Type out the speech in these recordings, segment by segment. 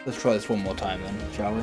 Let's try this one more time then, shall we?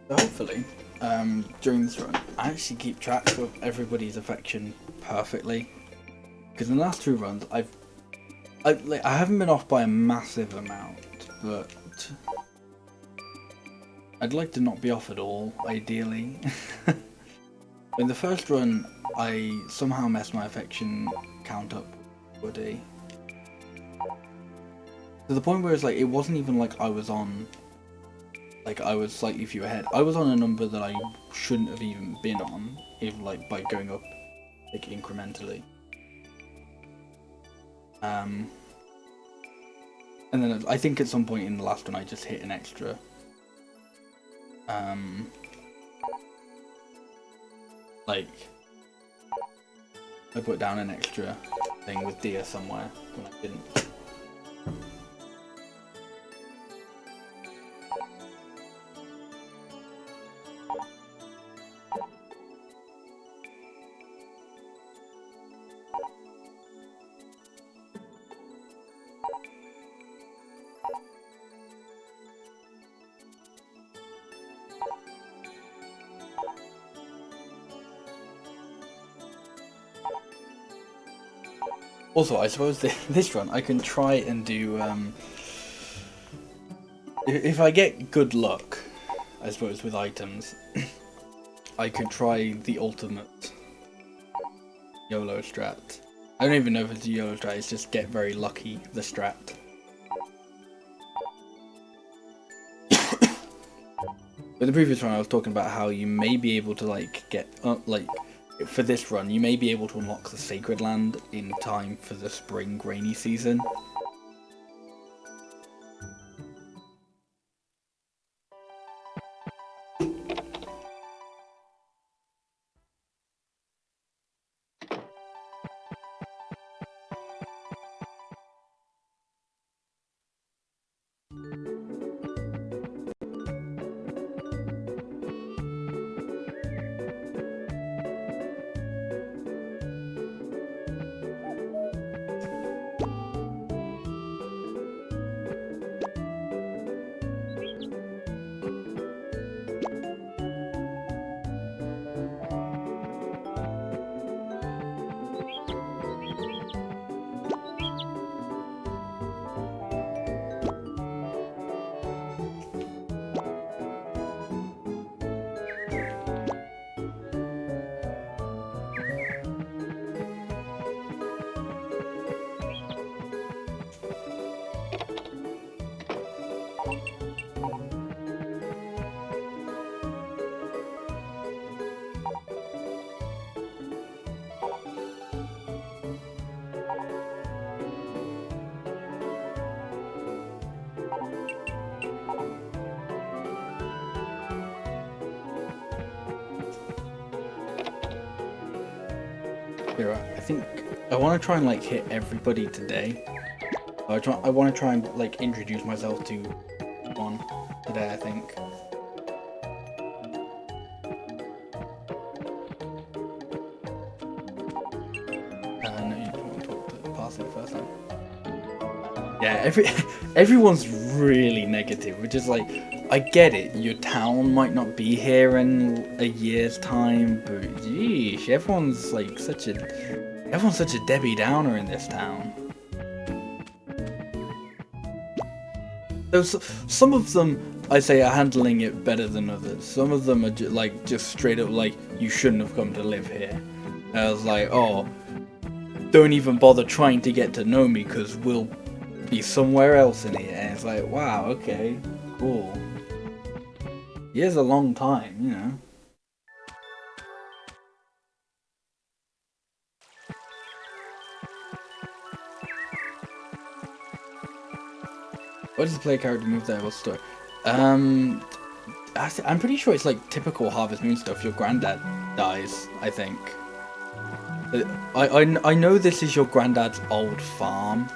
So hopefully, during this run, I actually keep track of everybody's affection perfectly. Because in the last two runs, I haven't been off by a massive amount, but I'd like to not be off at all, ideally. In the first run, I somehow messed my affection count up with Woody. To the point where it's like, it wasn't even like I was on, like I was slightly few ahead. I was on a number that I shouldn't have even been on, even like by going up like incrementally. And then I think at some point in the last one I just hit an extra. Like I put down an extra thing with Dia somewhere when I didn't. Also, I suppose this run I can try and do, if I get good luck, I suppose, with items, I could try the ultimate YOLO strat. I don't even know if it's a YOLO strat, it's just get very lucky, the strat. With the previous run I was talking about how you may be able to like get, like, for this run, you may be able to unlock the Sacred Land in time for the spring rainy season. Here, I think I want to try and like hit everybody today. I want to try and like introduce myself to one today, I think. last time. Yeah, everyone's really negative, which is like, I get it, your town might not be here in a year's time, but geesh, everyone's such a Debbie Downer in this town. Some of them, I say, are handling it better than others. Some of them are just straight up you shouldn't have come to live here. And I was like, oh, don't even bother trying to get to know me, because we'll be somewhere else in here. And it's like, wow, okay, cool. Year's a long time, you know. What does the player character move there? What's the story? I'm pretty sure it's typical Harvest Moon stuff. Your granddad dies, I think. I know this is your granddad's old farm.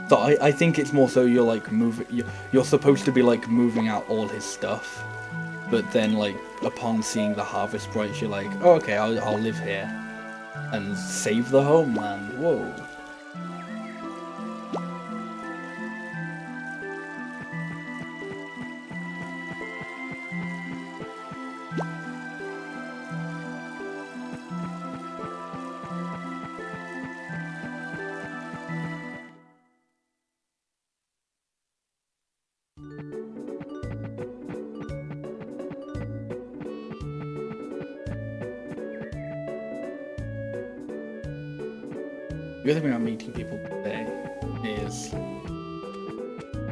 So I think it's more so you're you're supposed to be moving out all his stuff, but then upon seeing the harvest sprites, you're like, oh, okay, I'll live here and save the homeland. Whoa. The other thing about meeting people today is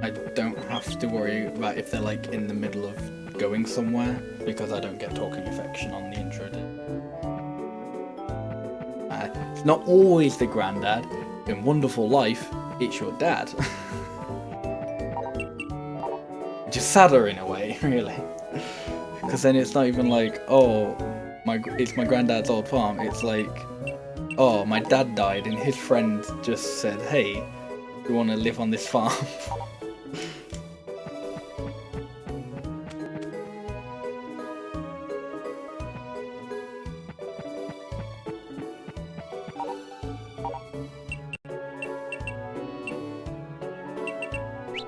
I don't have to worry about if they're in the middle of going somewhere, because I don't get talking infection on the intro day. It's not always the granddad. In Wonderful Life, it's your dad. Which is sadder in a way, really. Because then it's not even oh, it's my granddad's old farm. It's oh, my dad died and his friend just said, hey, you want to live on this farm?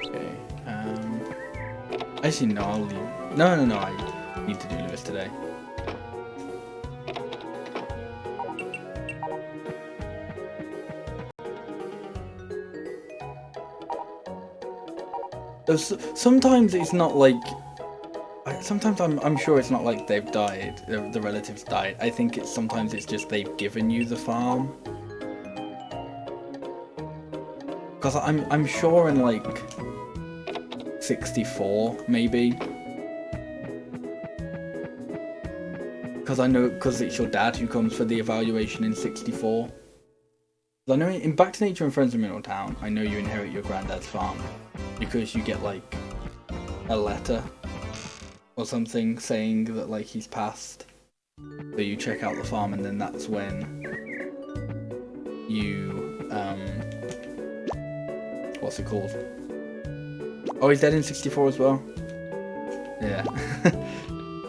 Okay, actually no, I'll leave. No, I need to do Lewis today. Sometimes it's not sometimes I'm sure it's not they've died, the relatives died. I think sometimes it's just they've given you the farm. Because I'm sure in 64 maybe. Because it's your dad who comes for the evaluation in 64. I know in Back to Nature and Friends of Middle Town, I know you inherit your granddad's farm. Because you get a letter or something saying that he's passed. So you check out the farm, and then that's when you what's it called? Oh, he's dead in 64 as well? Yeah.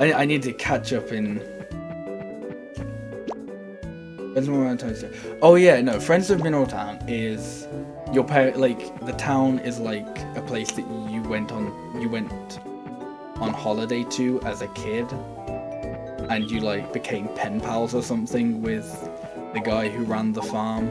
I need to catch up in Oh yeah, no, Friends of Mineral Town is your the town is a place that you went on holiday to as a kid, and you became pen pals or something with the guy who ran the farm.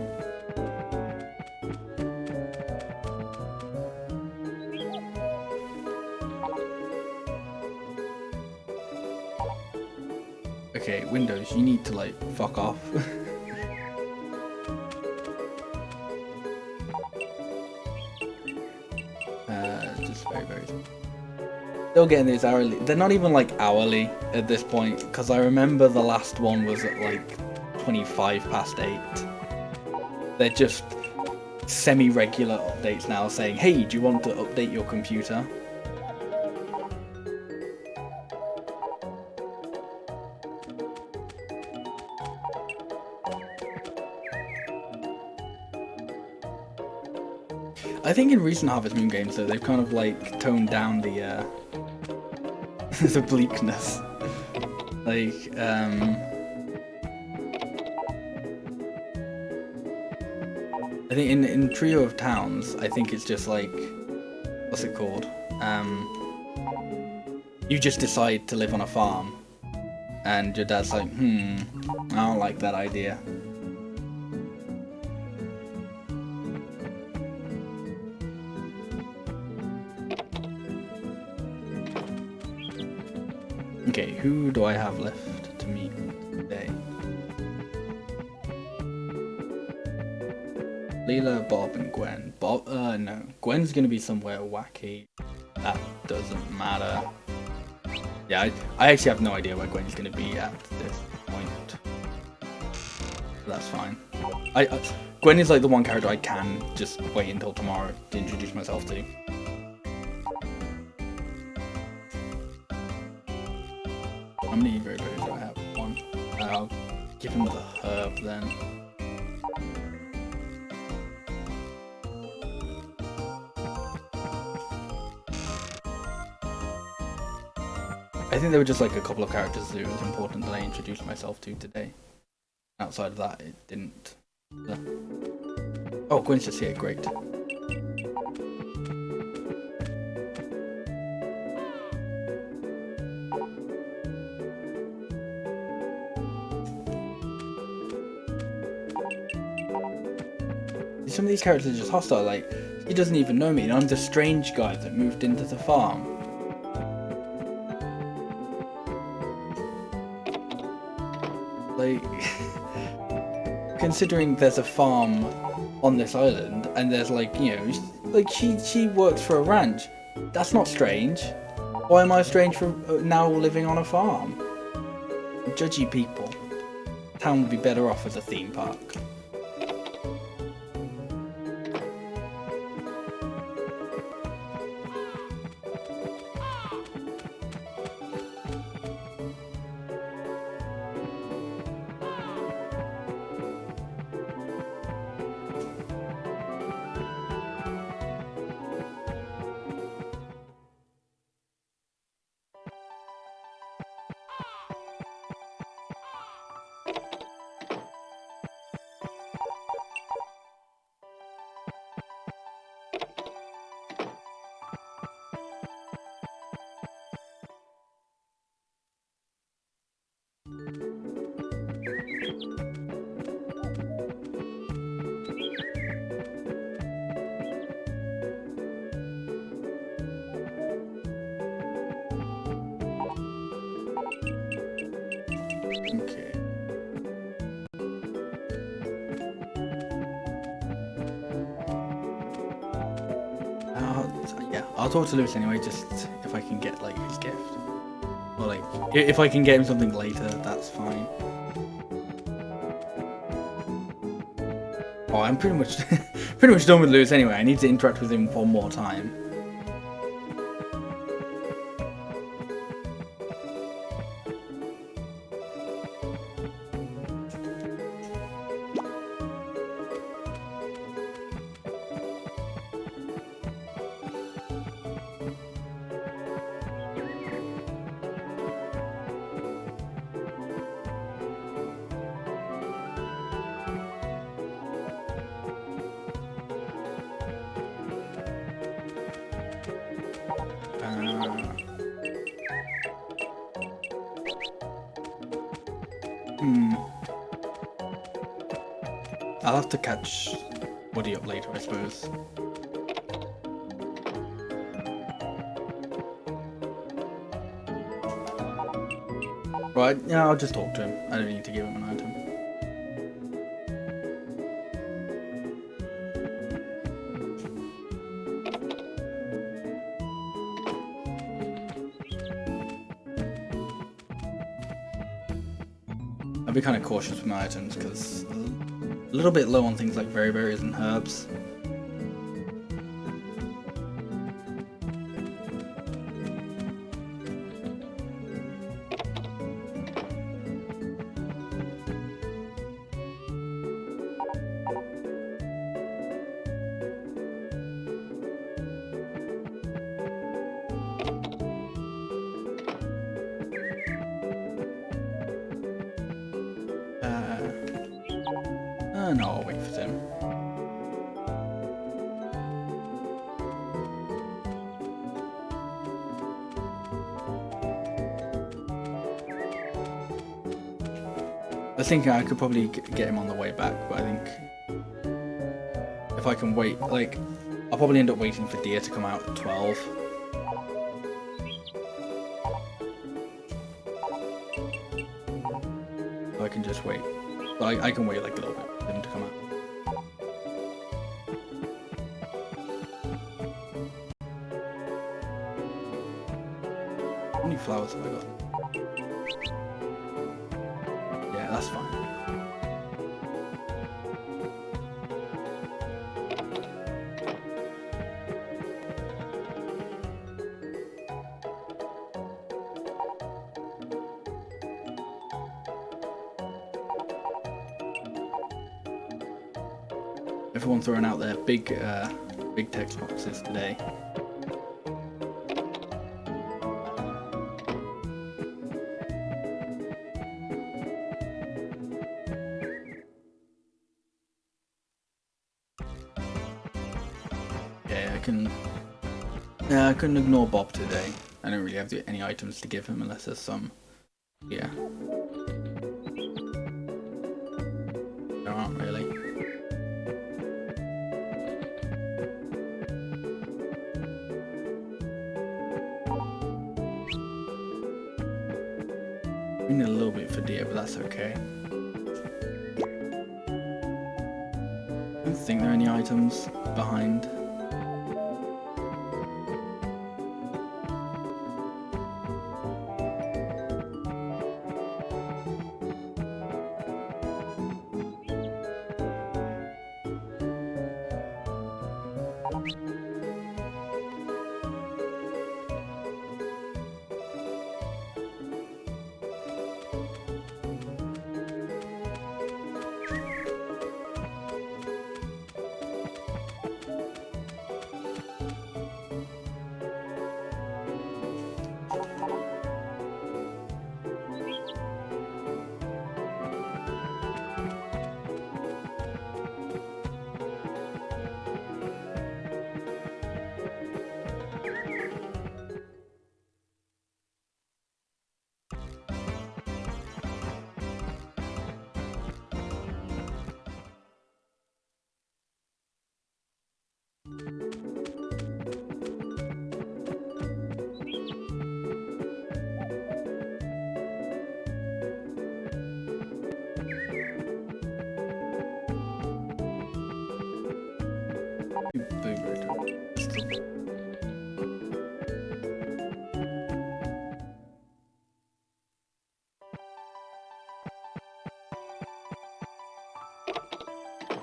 Okay, Windows, you need to fuck off. Just very still getting these hourly. They're not even hourly at this point, because I remember the last one was at 25 past 8. They're just semi-regular updates now saying, hey, do you want to update your computer? I think in recent Harvest Moon games though, they've kind of toned down the the bleakness. I think in Trio of Towns, I think it's just like, what's it called? You just decide to live on a farm, and your dad's like, I don't like that idea. Okay, who do I have left to meet today? Leela, Bob, and Gwen. Bob, no. Gwen's gonna be somewhere wacky. That doesn't matter. Yeah, I actually have no idea where Gwen's gonna be at this point. That's fine. Gwen is like the one character I can just wait until tomorrow to introduce myself to. How many berries do I have? One. I'll give him the herb then. I think there were just like a couple of characters that it was important that I introduced myself to today. Outside of that, it didn't. Oh, Gwen's just here, great. Some of these characters are just hostile, like, he doesn't even know me, and I'm the strange guy that moved into the farm. Like, considering there's a farm on this island, and there's like, you know, like she works for a ranch. That's not strange. Why am I strange for now living on a farm? Judgy people. Town would be better off as a theme park. Okay. Yeah, I'll talk to Lewis anyway, just if I can get like his gift. Or like, if I can get him something later, that's fine. Oh, I'm pretty much done with Lewis anyway. I need to interact with him one more time. I'll have to catch Woody up later, I suppose. Right, yeah, I'll just talk to him. I don't need to give him an item. I'll be kind of cautious with my items because a little bit low on things like berries and herbs. No, I'll wait for them. was thinking I could probably get him on the way back, but I think if I can wait, like, I'll probably end up waiting for Deer to come out at 12. So I can just wait. But I can wait like a little bit for him to come out. How many flowers have I got? Yeah, that's fine. Everyone throwing out their big text boxes today. Yeah, I couldn't ignore Bob today. I don't really have any items to give him unless there's some. Yeah. There aren't really. We need a little bit for Deer, but that's okay. I don't think there are any items behind.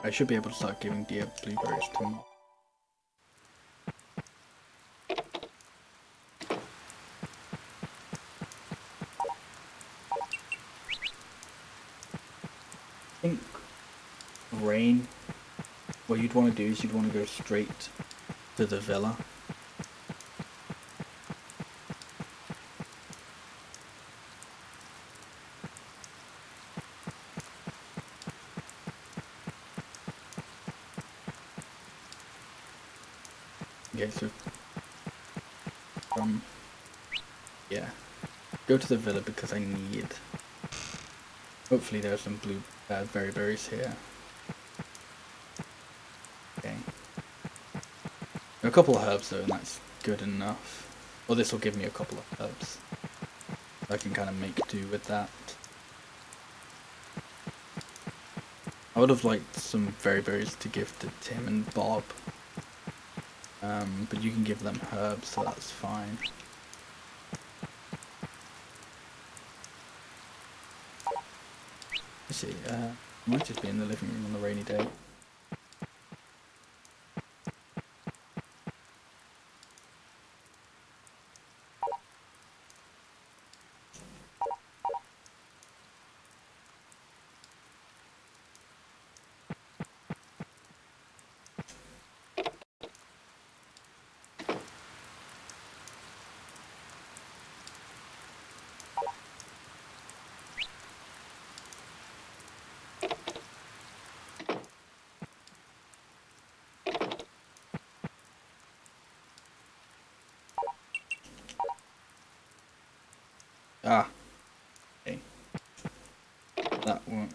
I should be able to start giving Deer blueberries tomorrow. I think rain, what you'd want to do is you'd want to go straight to the villa. Okay, so yeah, go to the villa because I need. Hopefully there's some blue berries here. Okay, there are a couple of herbs though, and that's good enough. Well, this will give me a couple of herbs. I can kind of make do with that. I would have liked some berries to give to Tim and Bob. But you can give them herbs, so that's fine. Let's see, might just be in the living room on a rainy day. Ah, okay. That won't.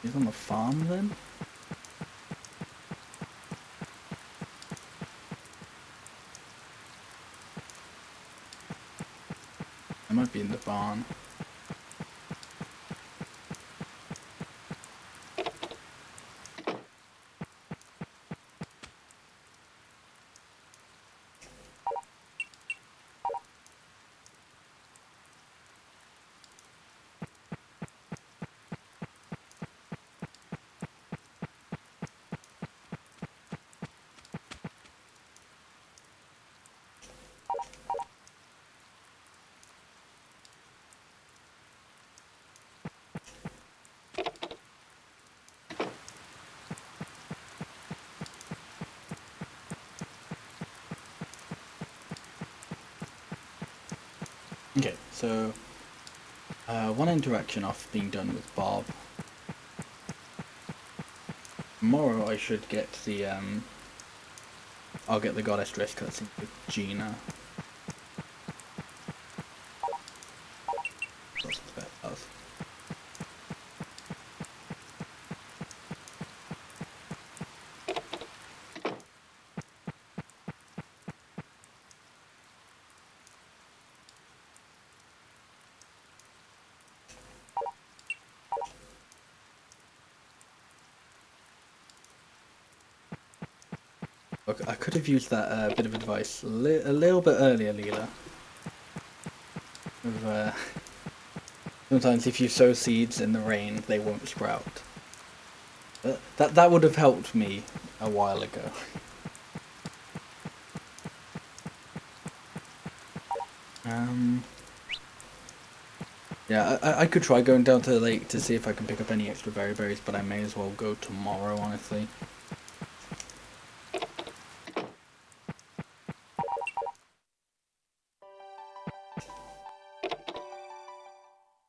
He's on the farm then? I might be in the barn. Okay, so one interaction off being done with Bob. Tomorrow I should get the I'll get the goddess dress cutscene with Gina. That's the best house. Look, I could have used that bit of advice a little bit earlier, Leela. Of, sometimes if you sow seeds in the rain, they won't sprout. That would have helped me a while ago. Yeah, I could try going down to the lake to see if I can pick up any extra berries, but I may as well go tomorrow, honestly.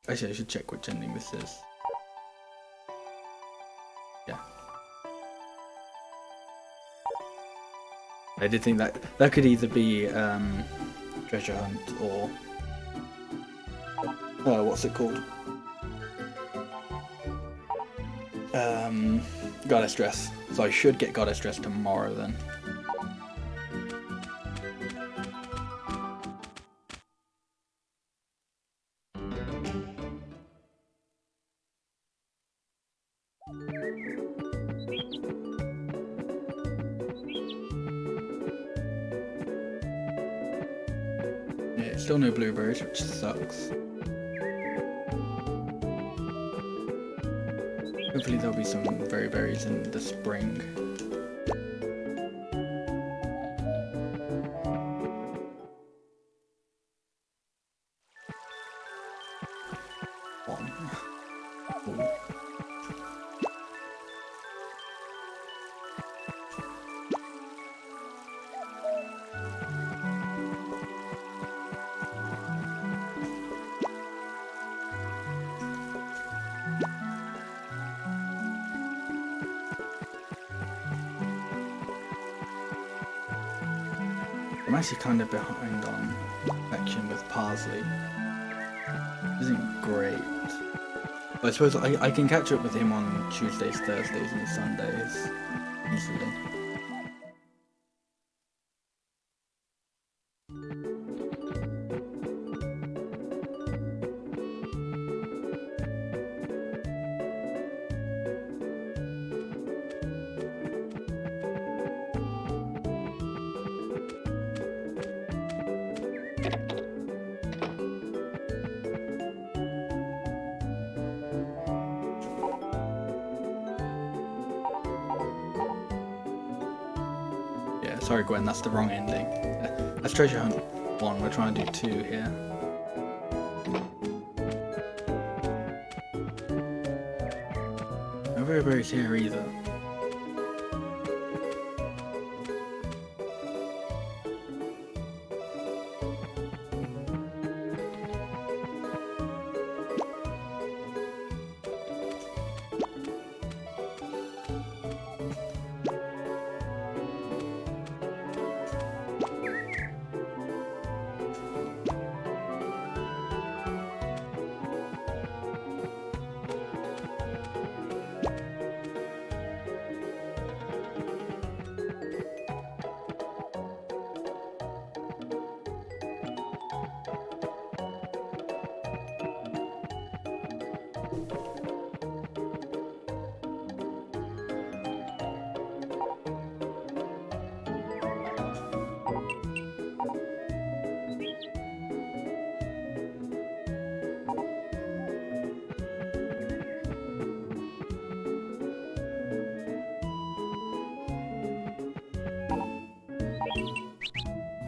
Actually, I should check which ending this is. Yeah. I did think that could either be treasure hunt or what's it called? Goddess dress. So I should get goddess dress tomorrow then. Yeah, still no blueberries, which sucks. Hopefully there'll be some berries in the spring. One. Ooh. I'm actually kind of behind on action with parsley. Isn't great. But I suppose I can catch up with him on Tuesdays, Thursdays and Sundays easily. Yeah, sorry Gwen, that's the wrong ending. That's Treasure Hunt 1, we're trying to do 2 here. No berries here either.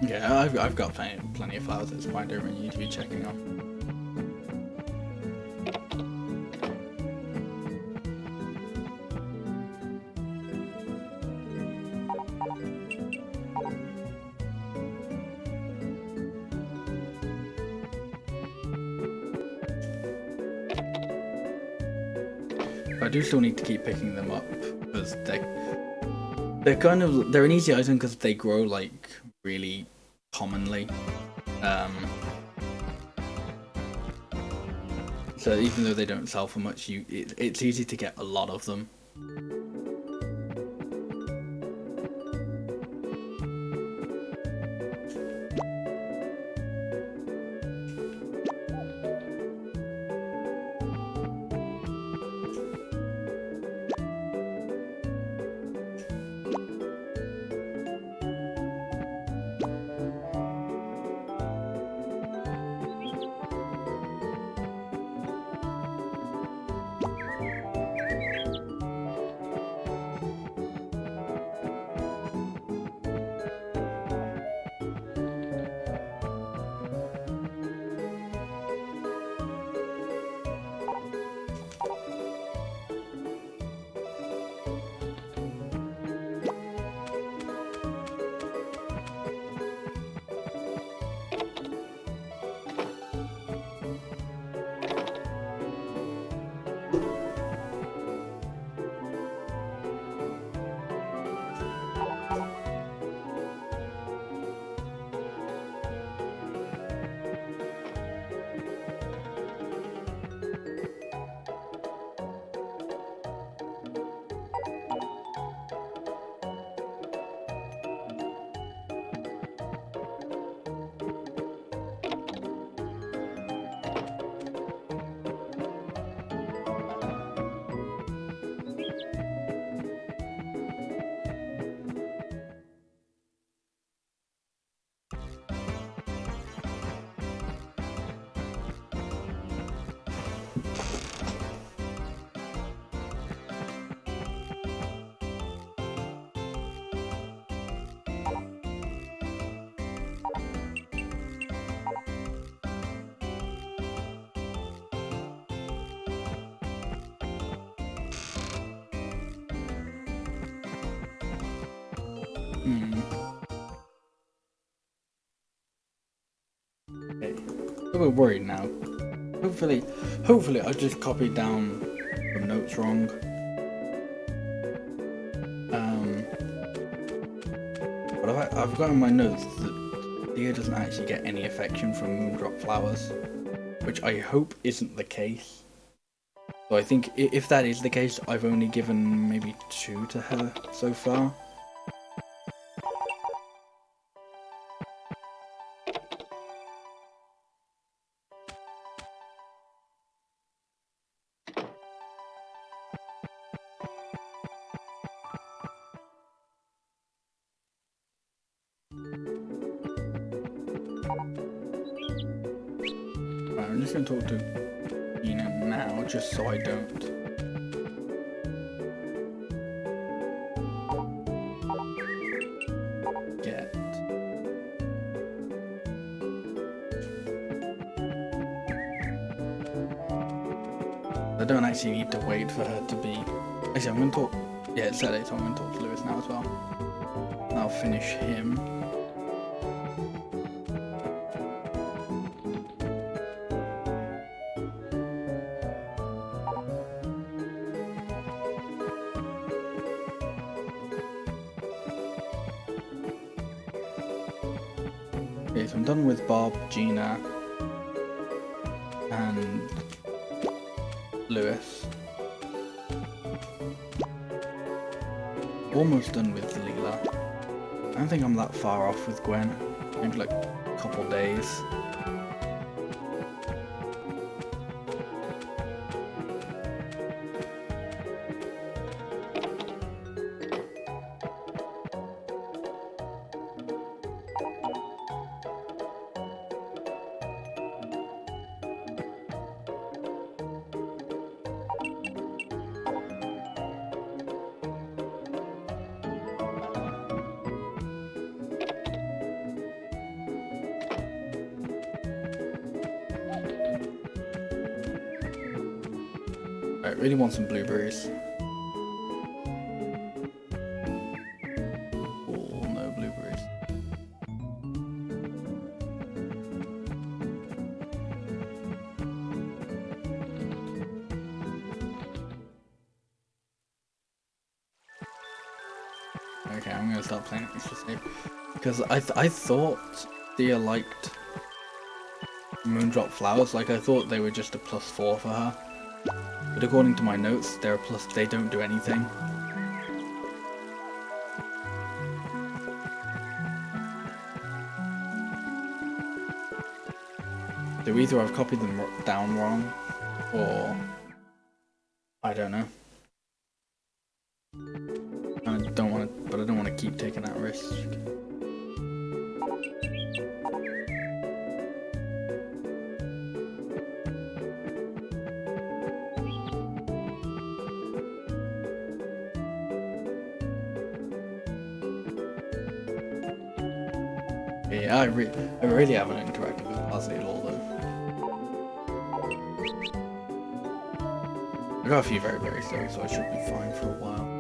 Yeah, I've got plenty of flowers. It's fine. Don't really need to be checking on. I do still need to keep picking them up because they're an easy item because they grow like really commonly. So even though they don't sell for much, it's easy to get a lot of them. Okay, a bit worried now. Hopefully I just copied down some notes wrong. But I've got in my notes that Deer doesn't actually get any affection from Moondrop flowers, which I hope isn't the case. So I think if that is the case, I've only given maybe 2 to her so far. Right, I'm just going to talk to Nina now, just so I don't get... I don't actually need to wait for her to be... Actually, I'm going to talk... Yeah, it's Saturday, so I'm going to talk to Lewis now as well. I'll finish him. Okay, so I'm done with Bob, Gina, and Lewis. Almost done with Leela. I don't think I'm that far off with Gwen. Maybe like a couple days. I really want some blueberries. Oh, no blueberries. Okay, I'm gonna start playing it for safe. Because I thought Thea liked Moondrop flowers, like I thought they were just a +4 for her. But according to my notes, they're a plus, they don't do anything. So either I've copied them down wrong, or I don't know. I don't want to, but I don't want to keep taking that risk. Yeah, I really haven't interacted with Parsley at all though. I got a few very berries though, so I should be fine for a while.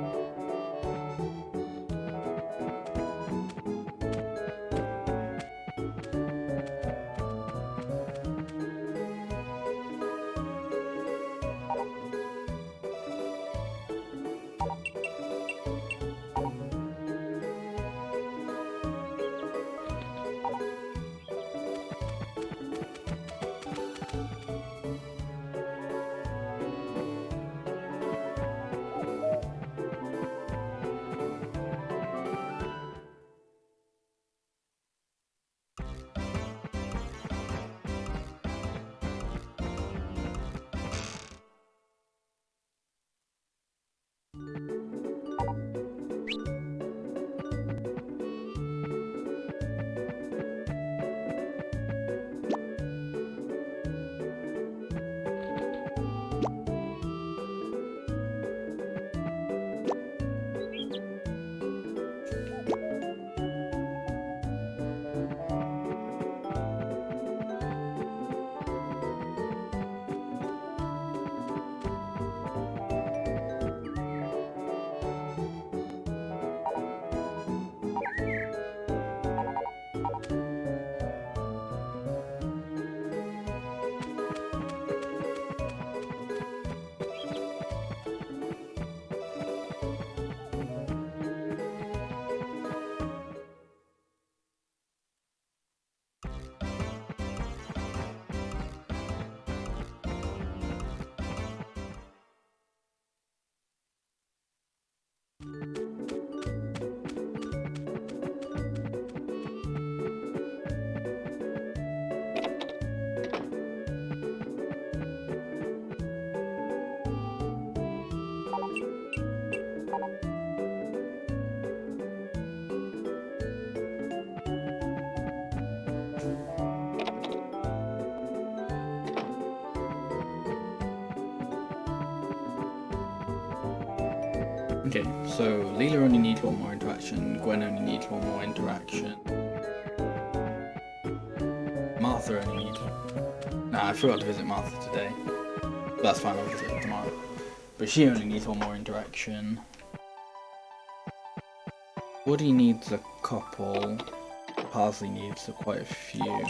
Okay, so Leela only needs one more interaction, Gwen only needs one more interaction. Martha only needs one. Nah, I forgot to visit Martha today. That's fine, I'll visit her tomorrow. But she only needs one more interaction. Woody needs a couple. Parsley needs quite a few.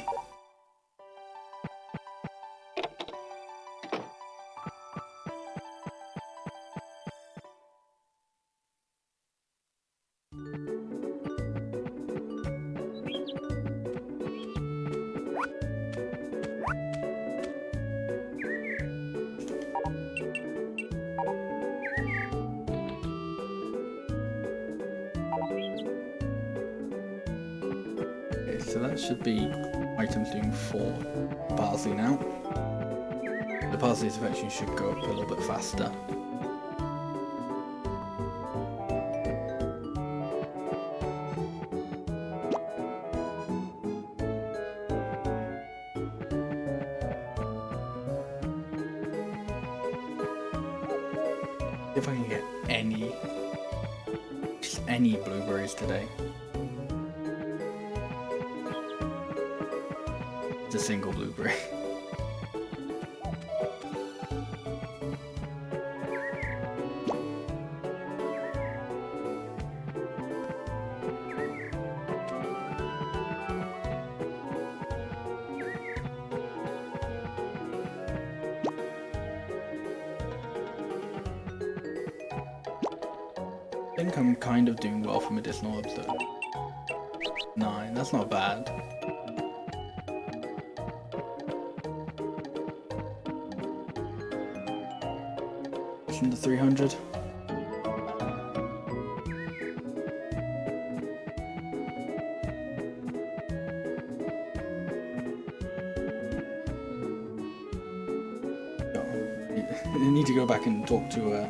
So that should be items doing 4 Parsley now. The Parsley's affection should go up a little bit faster. If I can get just any blueberries today. A single blueberry. I think I'm kind of doing well for medicinal herbs though. 9, that's not bad. Pushing the 300. I need to go back and talk to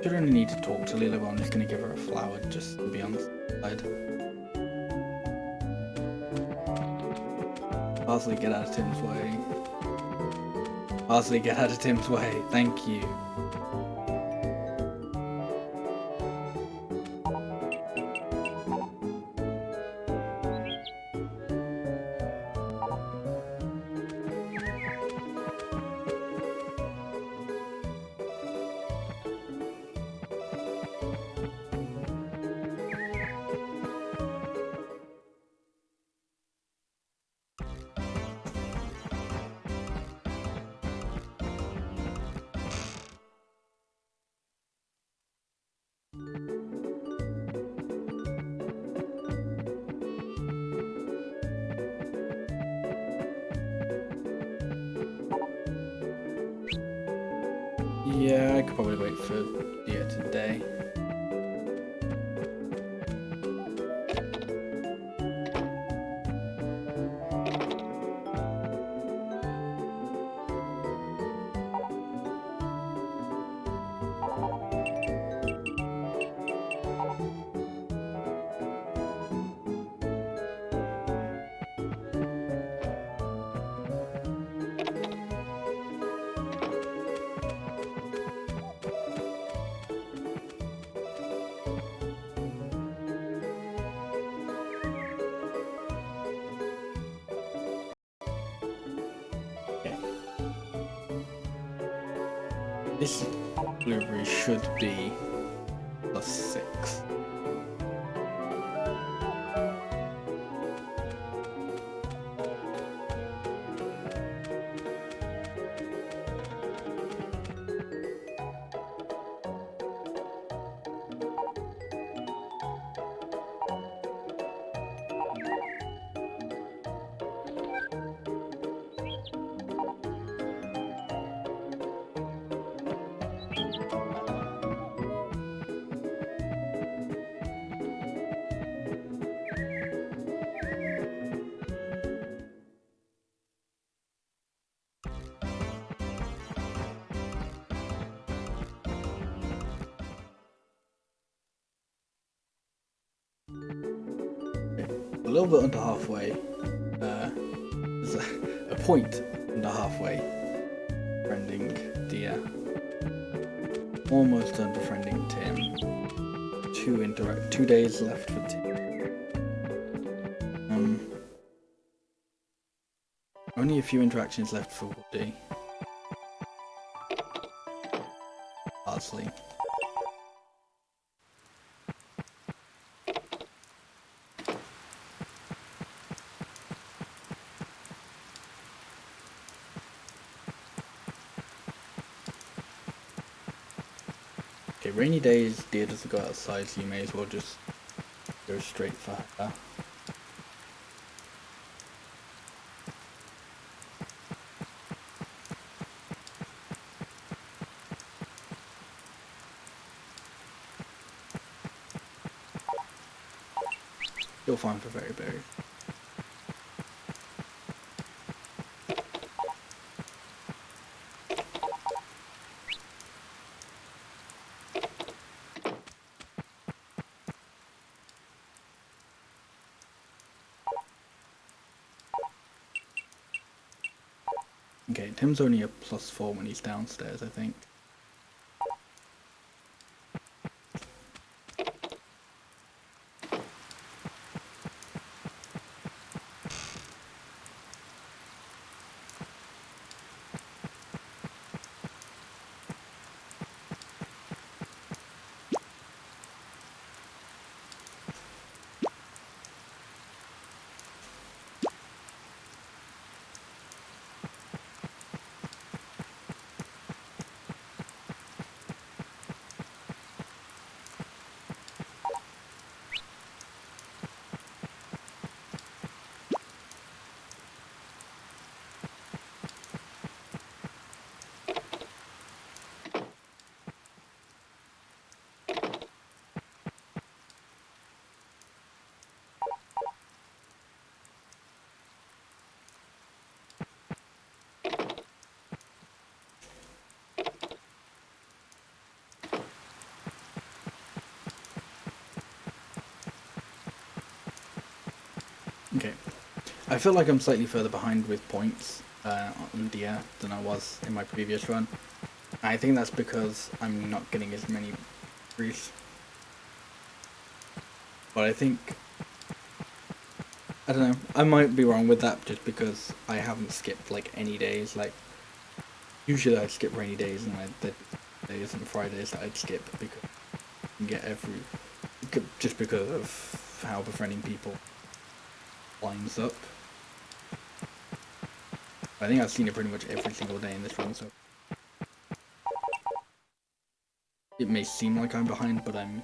should only need to talk to Lila, but I'm just gonna give her a flower just to be on the side. Parsley, get out of Tim's way. Parsley, get out of Tim's way. Thank you. Yeah, I could probably wait for today. This blueberry should be +6. A little bit under halfway. There's a point under halfway. Befriending Dia. Almost done befriending Tim. 2 days left for Tim. Only a few interactions left for Woody. Parsley. Okay, rainy days, Deer doesn't go outside, so you may as well just go straight for her. Still fine for very berries. Okay, Tim's only a +4 when he's downstairs, I think. I feel like I'm slightly further behind with points on Dia than I was in my previous run. I think that's because I'm not getting as many victories. But I think, I don't know, I might be wrong with that just because I haven't skipped like any days. Like usually I'd skip rainy days, and the days and Fridays that I'd skip because I can get just because of how befriending people lines up. I think I've seen it pretty much every single day in this run, so it may seem like I'm behind, but I'm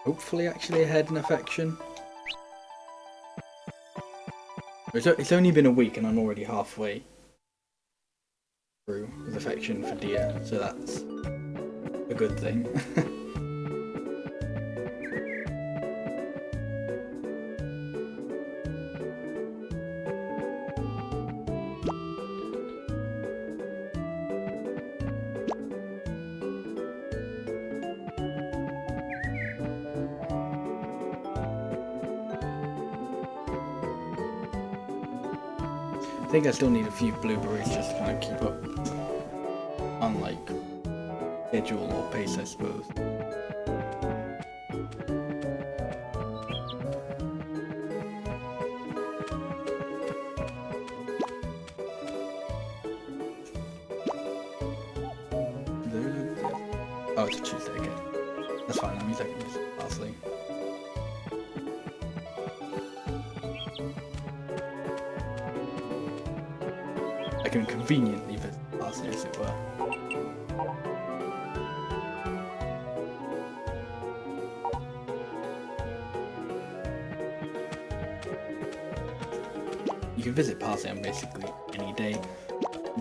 hopefully actually ahead in affection. It's only been a week and I'm already halfway through with affection for Dia, so that's a good thing. I think I still need a few blueberries just to kind of keep up on like schedule or pace, I suppose. Oh, it's a Tuesday, okay. That's fine, that means I can use parsley. I can conveniently visit parsley, as it were. You can visit parsley on basically any day,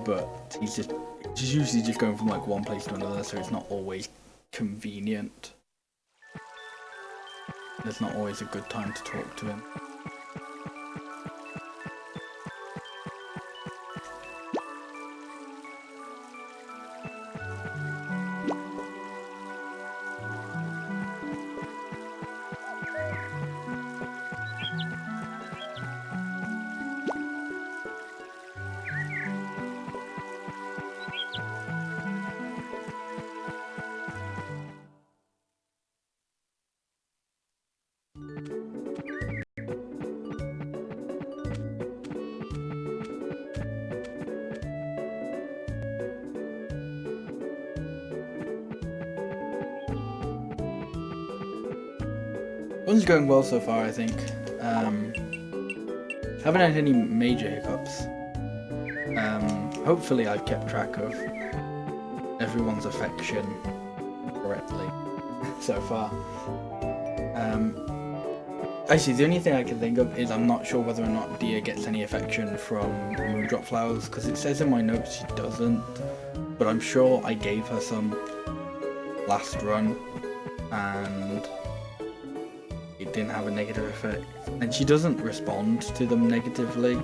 but he's usually just going from like one place to another, so it's not always convenient. There's not always a good time to talk to him. One's going well so far, I think. Haven't had any major hiccups. Hopefully I've kept track of everyone's affection correctly so far. Actually, the only thing I can think of is I'm not sure whether or not Dia gets any affection from Moondrop Flowers, because it says in my notes she doesn't, but I'm sure I gave her some last run and it didn't have a negative effect, and she doesn't respond to them negatively.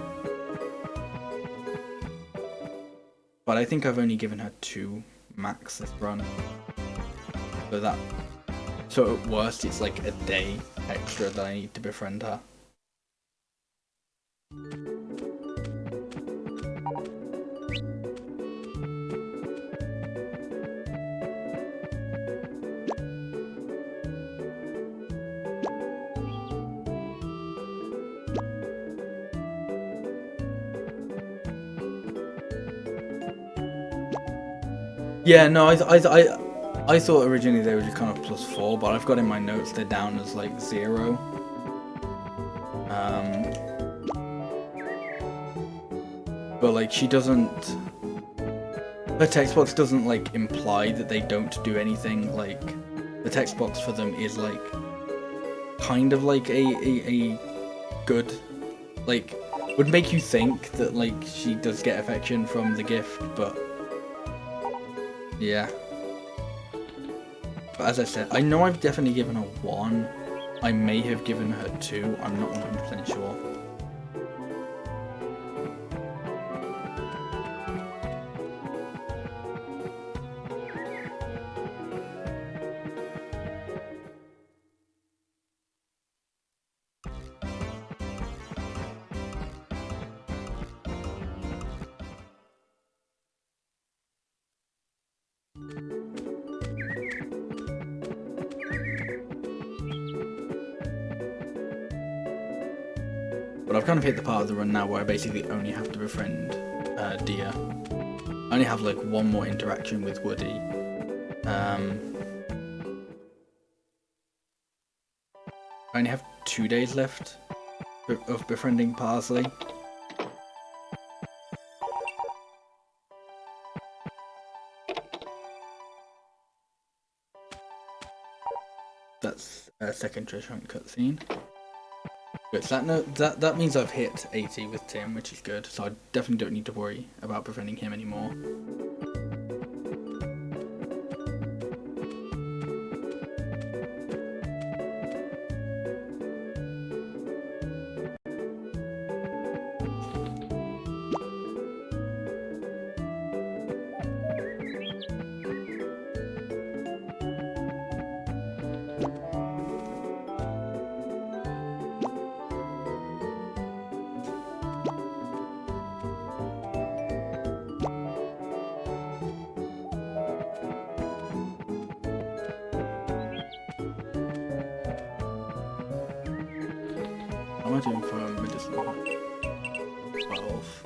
But I think I've only given her 2 max this run, so at worst it's like a day extra that I need to befriend her. Yeah, no, I thought originally they were just kind of +4, but I've got in my notes they're down as like 0. But like she doesn't, her text box doesn't like imply that they don't do anything. Like the text box for them is like kind of like a good, like would make you think that like she does get affection from the gift, but yeah. But as I said, I know I've definitely given her 1. I may have given her 2. I'm not 100% sure. But I've kind of hit the part of the run now where I basically only have to befriend Deer. I only have like one more interaction with Woody. I only have 2 days left of befriending Parsley. That's a second treasure hunt cutscene. Good, so that means I've hit 80 with Tim, which is good, so I definitely don't need to worry about befriending him anymore. How am I doing for medicinal? 12.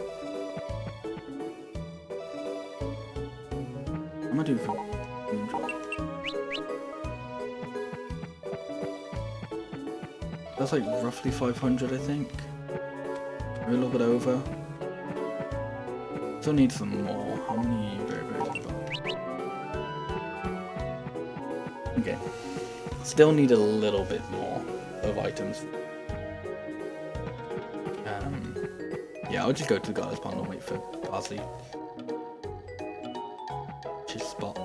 How am I doing for moondraw? That's like roughly 500, I think. Maybe a little bit over. Still need some more. How many berries have I got? Okay. Still need a little bit more of items. Yeah, I'll just go to the Goddess Pond and wait for Parsley. His spot.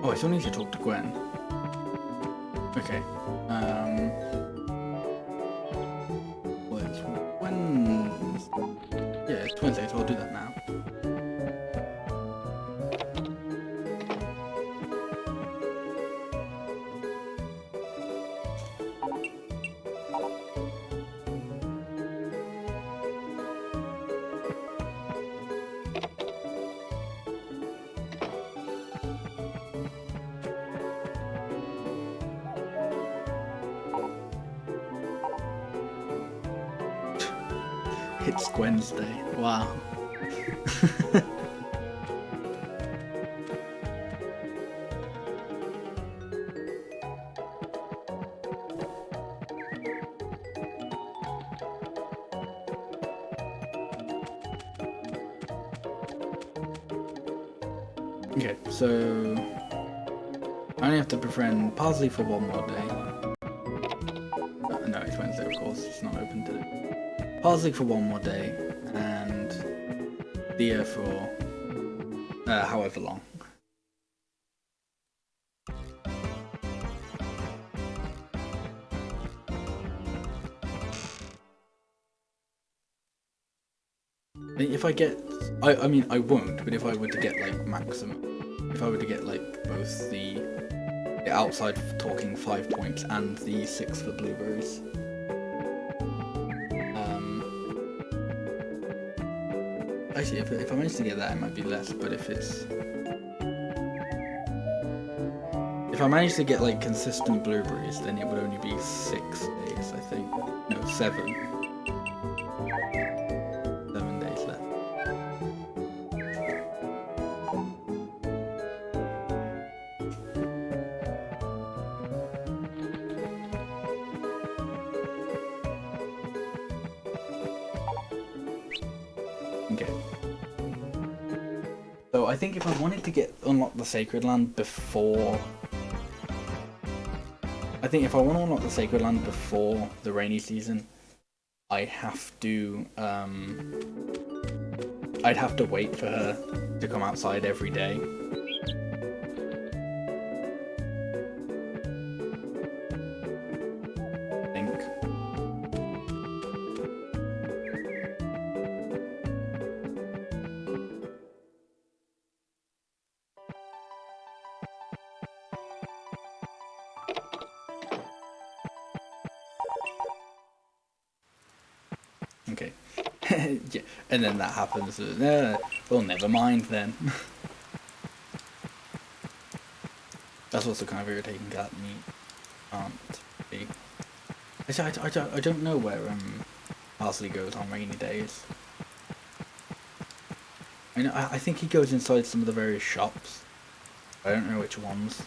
Oh, I still need to talk to Gwen. Okay. Well, it's Wednesday. Yeah, it's Wednesday, so I'll do that now. It's Wednesday. Wow. Okay, so I only have to befriend Parsley for one more day. No, it's Wednesday, of course. It's not open today. Parsley for one more day, and Thea for however long. If I get, I mean, I won't, but if I were to get like maximum, if I were to get like both the outside talking 5 points and the 6 for blueberries. Actually, if I manage to get that, it might be less, but if I manage to get like consistent blueberries, then it would only be 6 days, I think. No, 7. 7 days left. Okay. So I think if I wanted to unlock the Sacred Land before... I think if I want to unlock the Sacred Land before the rainy season, I have to, I'd have to wait for her to come outside every day. I think. Okay. Yeah. And then that happens. Well, never mind then. That's what's kind of irritating that me can't be. I don't know where Parsley goes on rainy days. I think he goes inside some of the various shops. I don't know which ones.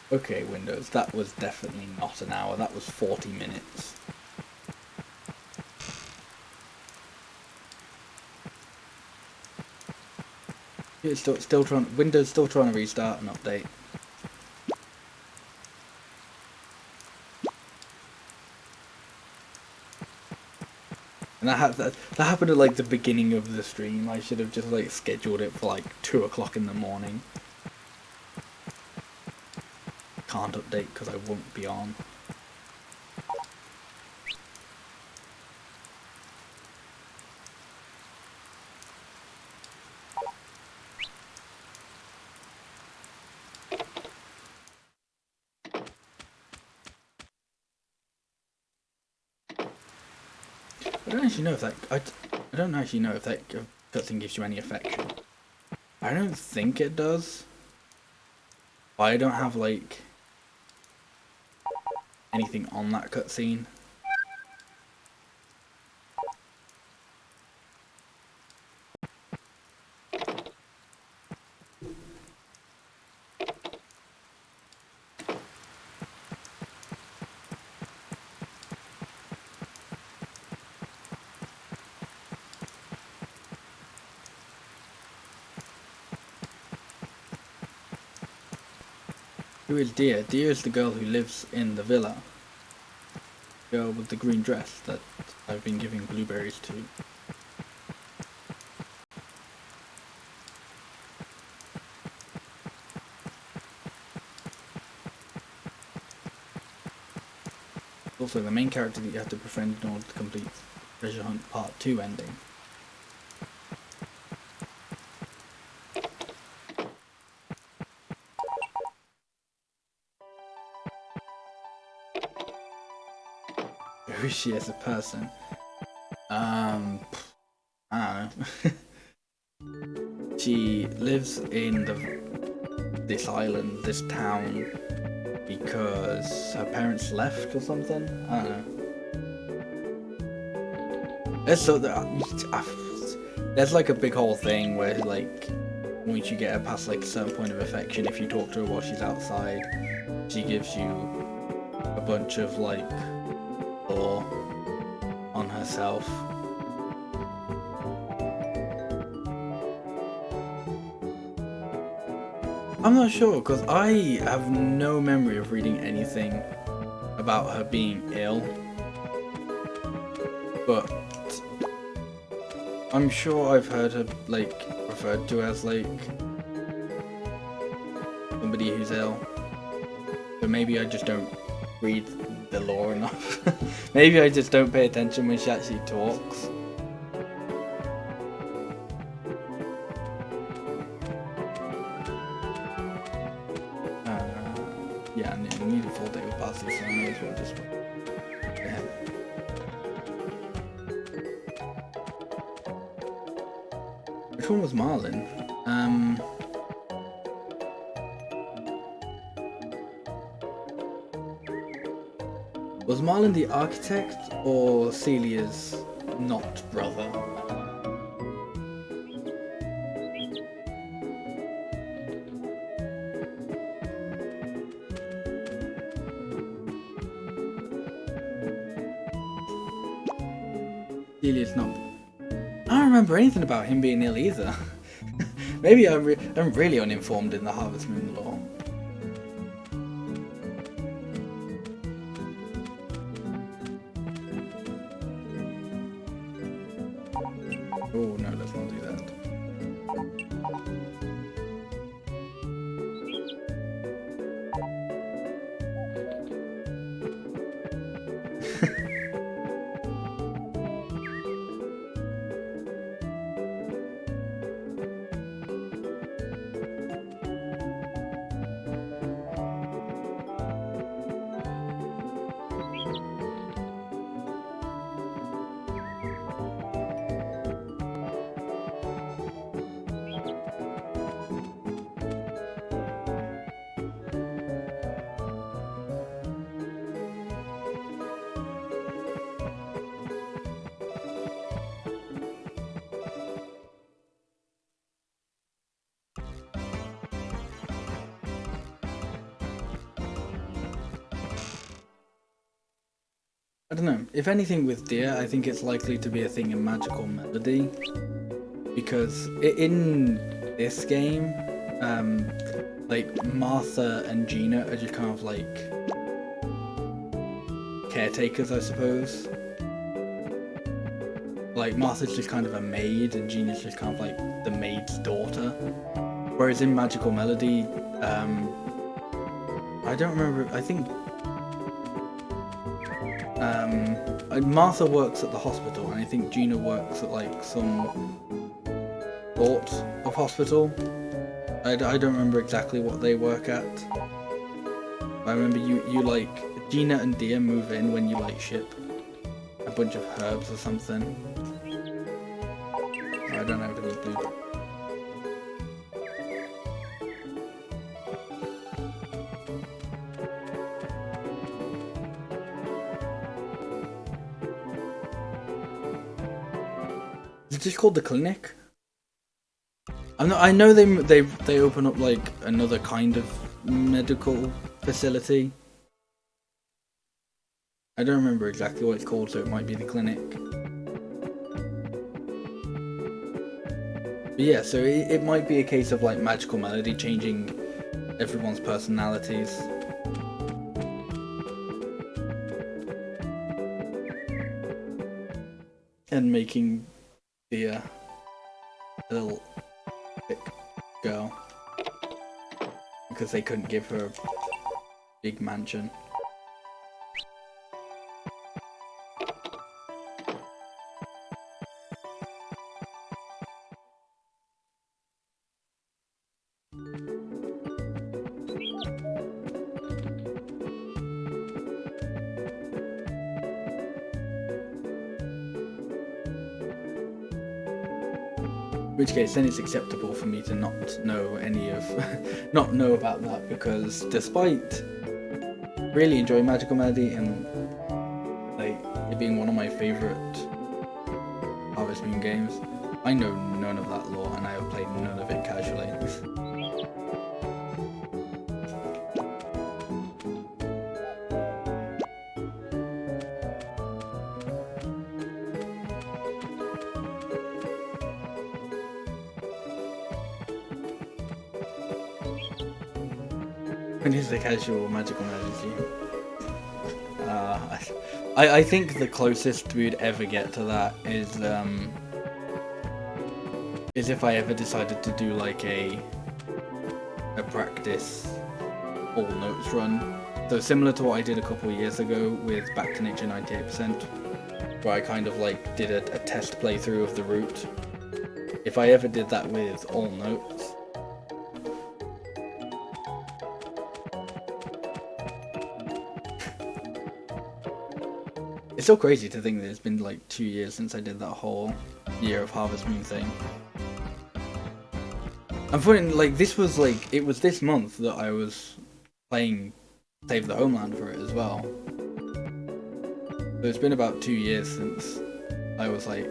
Okay, Windows, that was definitely not an hour, that was 40 minutes. It's still trying, Windows still trying to restart and update. And that happened at like the beginning of the stream. I should have just like scheduled it for like 2 o'clock in the morning. Can't update because I won't be on. I don't actually know if that I don't actually know if that cutscene gives you any affection. I don't think it does. I don't have like anything on that cutscene. Who is Deer? Deer is the girl who lives in the villa. The girl with the green dress that I've been giving blueberries to. Also the main character that you have to befriend in order to complete Treasure Hunt Part 2 ending. Who is she as a person? I don't know. She lives in this island, this town, because her parents left or something? I don't know. There's like a big whole thing where like once you get her past like a certain point of affection, if you talk to her while she's outside, she gives you a bunch of like lore on herself. I'm not sure, because I have no memory of reading anything about her being ill, but I'm sure I've heard her like referred to as like somebody who's ill, but maybe I just don't read the lore enough. Maybe I just don't pay attention when she actually talks. Yeah, I need a full day with Parsley, so I may as well just wait. Yeah. Which one was Marlin? Was Marlin the architect or Celia's not brother? Delia's not. I don't remember anything about him being ill either. Maybe I'm really uninformed in the Harvest Moon lore. Oh no, let's not do that. I don't know. If anything with Deer, I think it's likely to be a thing in Magical Melody. Because in this game, like Martha and Gina are just kind of like caretakers, I suppose. Like Martha's just kind of a maid and Gina's just kind of like the maid's daughter. Whereas in Magical Melody, I don't remember, I think Martha works at the hospital, and I think Gina works at like some sort of hospital. I don't remember exactly what they work at. I remember you like Gina and Dia move in when you like ship a bunch of herbs or something. I don't know what to do. Is it just called the clinic? I know they open up like another kind of medical facility. I don't remember exactly what it's called, so it might be the clinic. But yeah, so it might be a case of like Magical Melody changing everyone's personalities. And making the little thick girl. Because they couldn't give her a big mansion. In which case, then it's acceptable for me to not know any of, not know about that, because despite really enjoying Magical Melody and like it being one of my favourite Harvest Moon games, I know none of that lore and I have played none of it casually. When is the casual Magical Melody? I think the closest we'd ever get to that is if I ever decided to do like a practice all notes run. So similar to what I did a couple of years ago with Back to Nature 98%, where I kind of like did a test playthrough of the route. If I ever did that with all notes, it's so crazy to think that it's been like 2 years since I did that whole year of Harvest Moon thing. I'm putting like this was like it was this month that I was playing Save the Homeland for it as well. So it's been about 2 years since I was like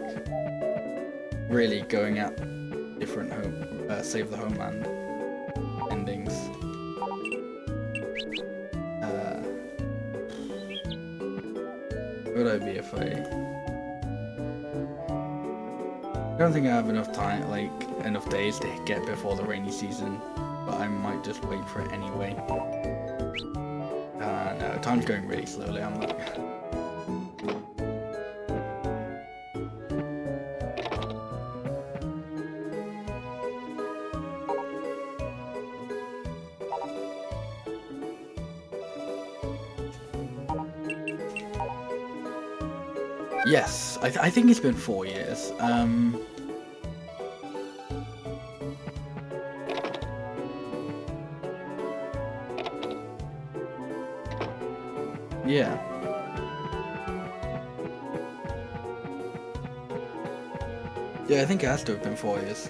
really going at different Save the Homeland endings. What would I be if I... I don't think I have enough time, like enough days to get before the rainy season, but I might just wait for it anyway. No, time's going really slowly. I'm like. Yes, I think it's been 4 years. Yeah. Yeah, I think it has to have been 4 years.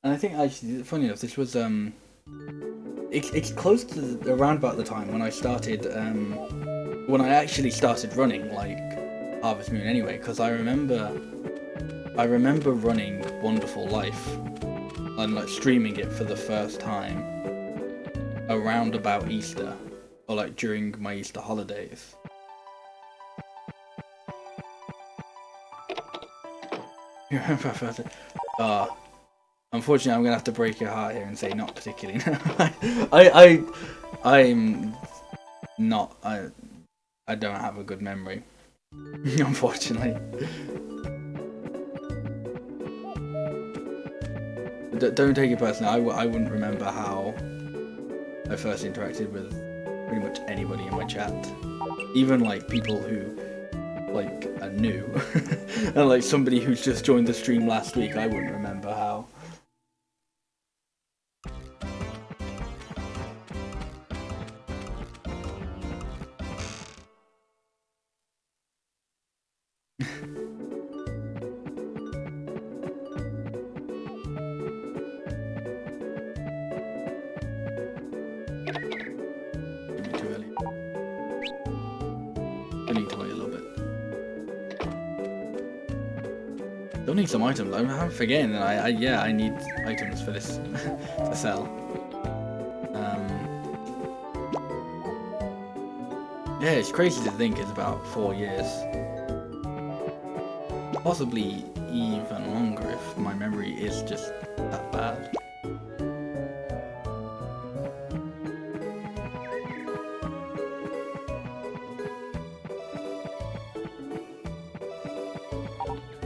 And I think actually, funny enough, this was it's close to around about the time when I started when I actually started running like Harvest Moon anyway, because I remember running Wonderful Life and like streaming it for the first time around about Easter, or like during my Easter holidays. You remember first? Unfortunately, I'm gonna have to break your heart here and say not particularly. I'm not. I don't have a good memory, unfortunately. Don't take it personally. I wouldn't remember how I first interacted with pretty much anybody in my chat, even like people who like are new, and like somebody who's just joined the stream last week. I wouldn't remember how. Still need some items. I'm forgetting that I need items for this to sell. Yeah, it's crazy to think it's about 4 years. Possibly even longer if my memory is just that bad.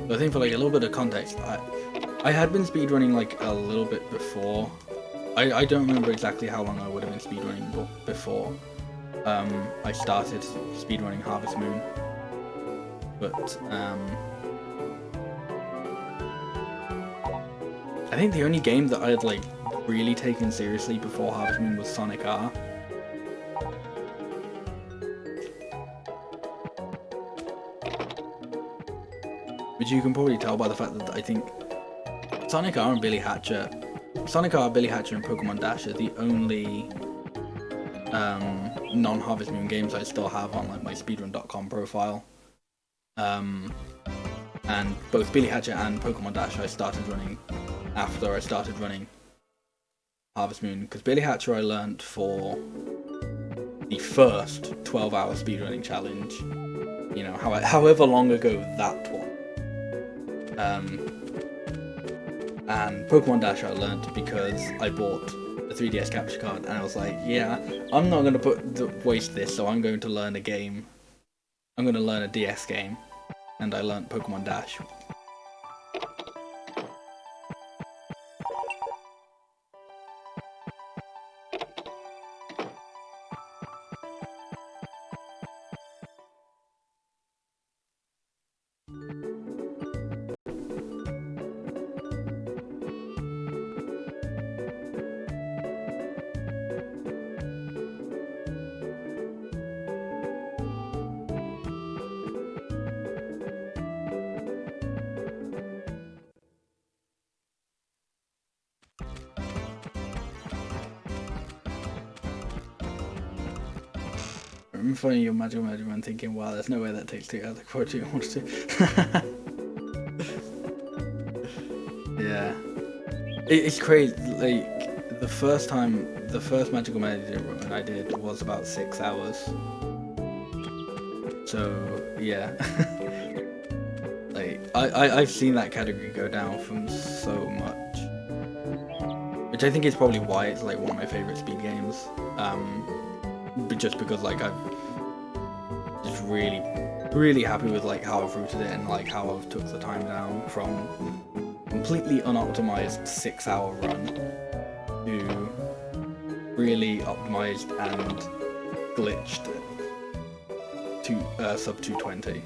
I think for like a little bit of context, I had been speedrunning like a little bit before. I don't remember exactly how long I would have been speedrunning before I started speedrunning Harvest Moon. But I think the only game that I had like really taken seriously before Harvest Moon was Sonic R. Which you can probably tell by the fact that I think Sonic R, Billy Hatcher, and Pokemon Dash are the only non-Harvest Moon games I still have on like my speedrun.com profile. And both Billy Hatcher and Pokemon Dash I started running after I started running Harvest Moon, because Billy Hatcher I learnt for the first 12-hour speedrunning challenge. You know, however long ago that was. And Pokemon Dash I learnt because I bought the 3DS capture card and I was like, yeah, I'm not going to waste this, so I'm going to learn a game. I'm going to learn a DS game. And I learnt Pokemon Dash. I'm funny, you imagine everyone thinking, wow, there's no way that takes 2 hours. Like, what do you want to do? Yeah. It's crazy, like, the first time the first Magical Melody run I did was about 6 hours. So yeah, like I've seen that category go down from so much, which I think is probably why it's like one of my favorite speed games. But just because like I've just really happy with like how I've routed it and like how I've took the time down from completely unoptimized 6-hour run to really optimized and glitched to sub 220.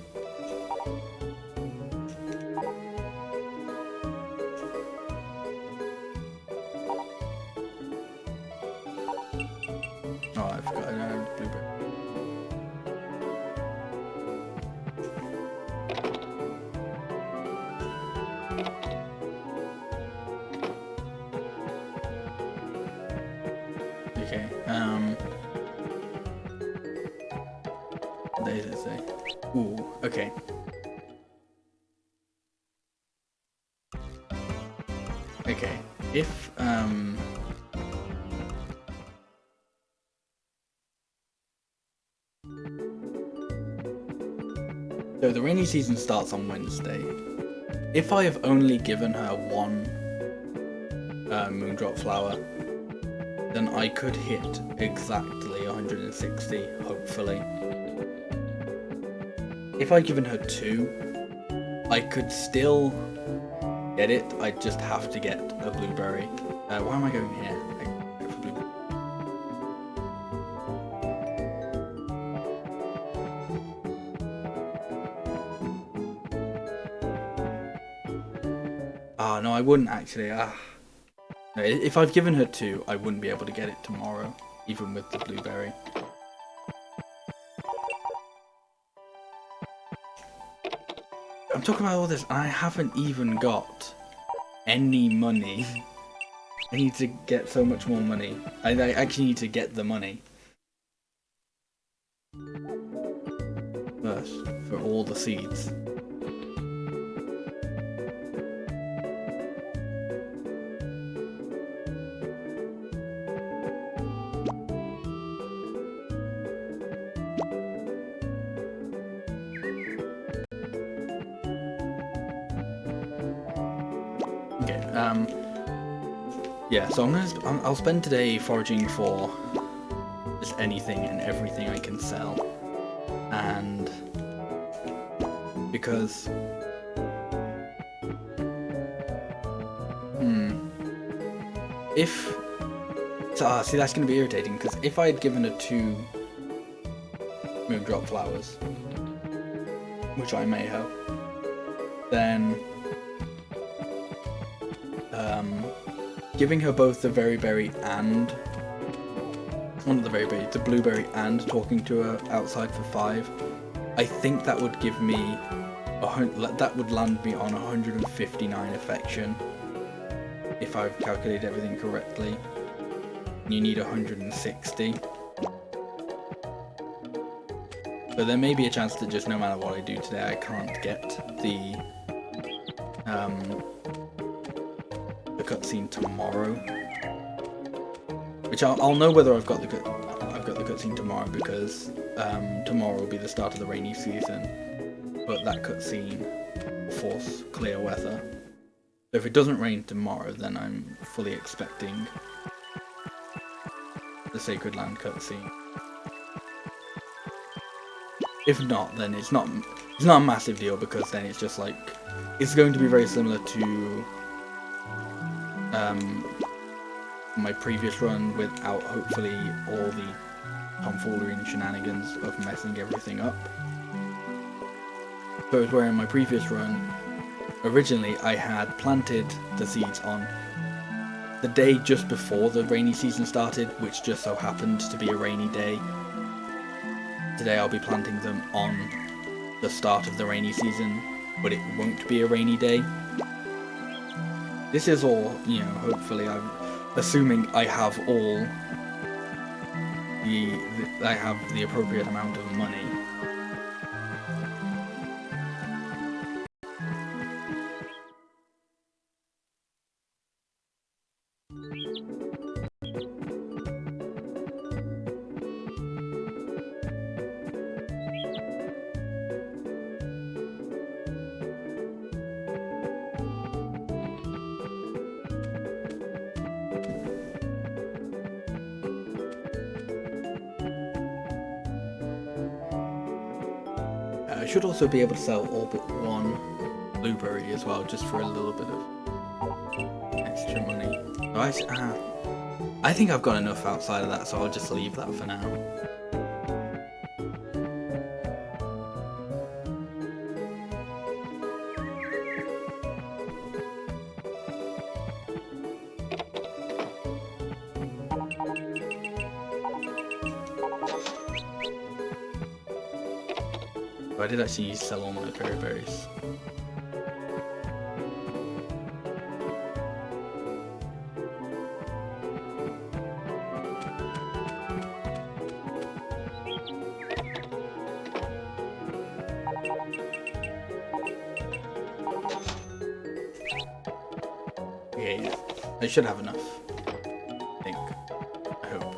Oh, I forgot I don't have blueberry. Okay, what day does it say? Ooh, okay. Okay, if, so the rainy season starts on Wednesday. If I have only given her one Moondrop Flower, then I could hit exactly 160, hopefully. If I'd given her 2, I could still get it, I just have to get a blueberry. Why am I going here? I go for blueberry. Ah, no, I wouldn't actually. No, if I've given her 2, I wouldn't be able to get it tomorrow, even with the blueberry. I'm talking about all this, and I haven't even got any money. I need to get so much more money. I actually need to get the money first for all the seeds. Okay, yeah, so I'll spend today foraging for just anything and everything I can sell, and because if see, that's gonna be irritating, because if I had given her 2 Moondrop Flowers, which I may have, then giving her both the very berry and the blueberry and talking to her outside for 5, I think that would give me that would land me on 159 affection if I've calculated everything correctly. You need 160. So there may be a chance that just no matter what I do today, I can't get the cutscene tomorrow. Which I'll know whether I've got the cutscene tomorrow, because tomorrow will be the start of the rainy season, but that cutscene will force clear weather. So if it doesn't rain tomorrow, then I'm fully expecting the Sacred Land cutscene. If not, then it's not a massive deal, because then it's just like, it's going to be very similar to my previous run, without hopefully all the tomfoolery and shenanigans of messing everything up. So where in my previous run, originally I had planted the seeds on the day just before the rainy season started, which just so happened to be a rainy day. Today I'll be planting them on the start of the rainy season, but it won't be a rainy day. This is all, you know, hopefully I'm assuming I have all I have the appropriate amount of money. I should also be able to sell all but one blueberry as well, just for a little bit of extra money. I think I've got enough outside of that, so I'll just leave that for now. I did actually sell all my berries. Yeah, I should have enough. I think. I hope.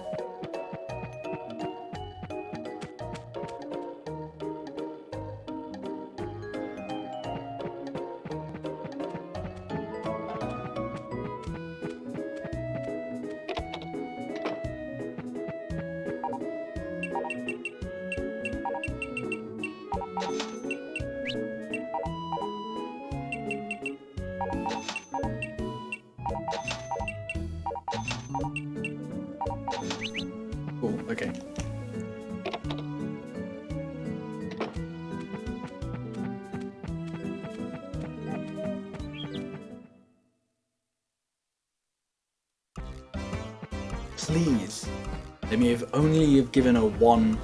Cool, okay. Please, let me have only have given her one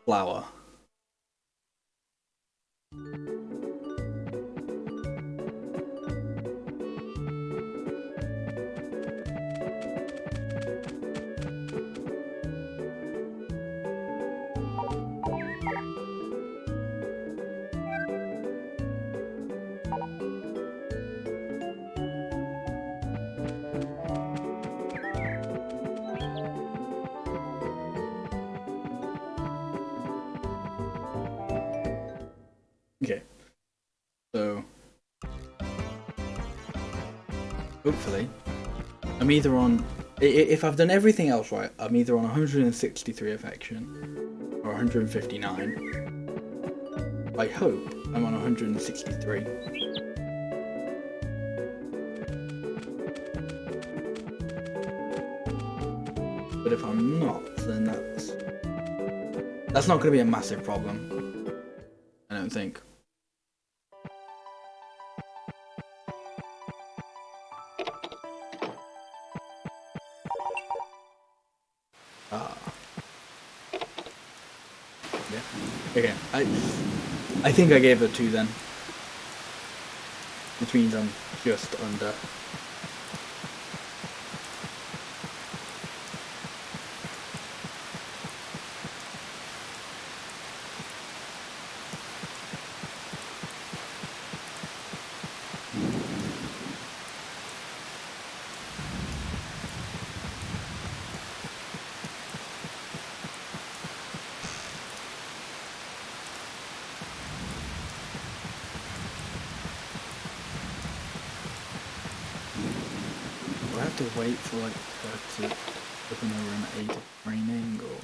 flower. Okay, so hopefully I'm either on, if I've done everything else right, I'm either on 163 affection or 159. I hope I'm on 163. But if I'm not, then that's not going to be a massive problem, I don't think. Yeah. Okay. I think I gave her 2 then, which means I'm just under. Do I have to wait for like her to open her room at 8 of training, or?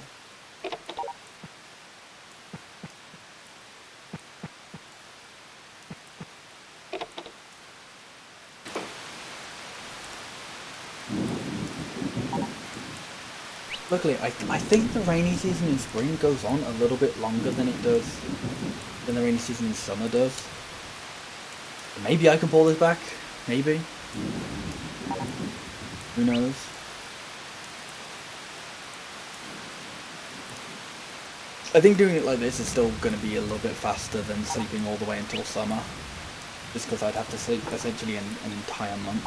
Luckily, I think the rainy season in spring goes on a little bit longer than it does, than the rainy season in summer does. Maybe I can pull this back, maybe. Who knows? I think doing it like this is still going to be a little bit faster than sleeping all the way until summer. Just because I'd have to sleep essentially an entire month.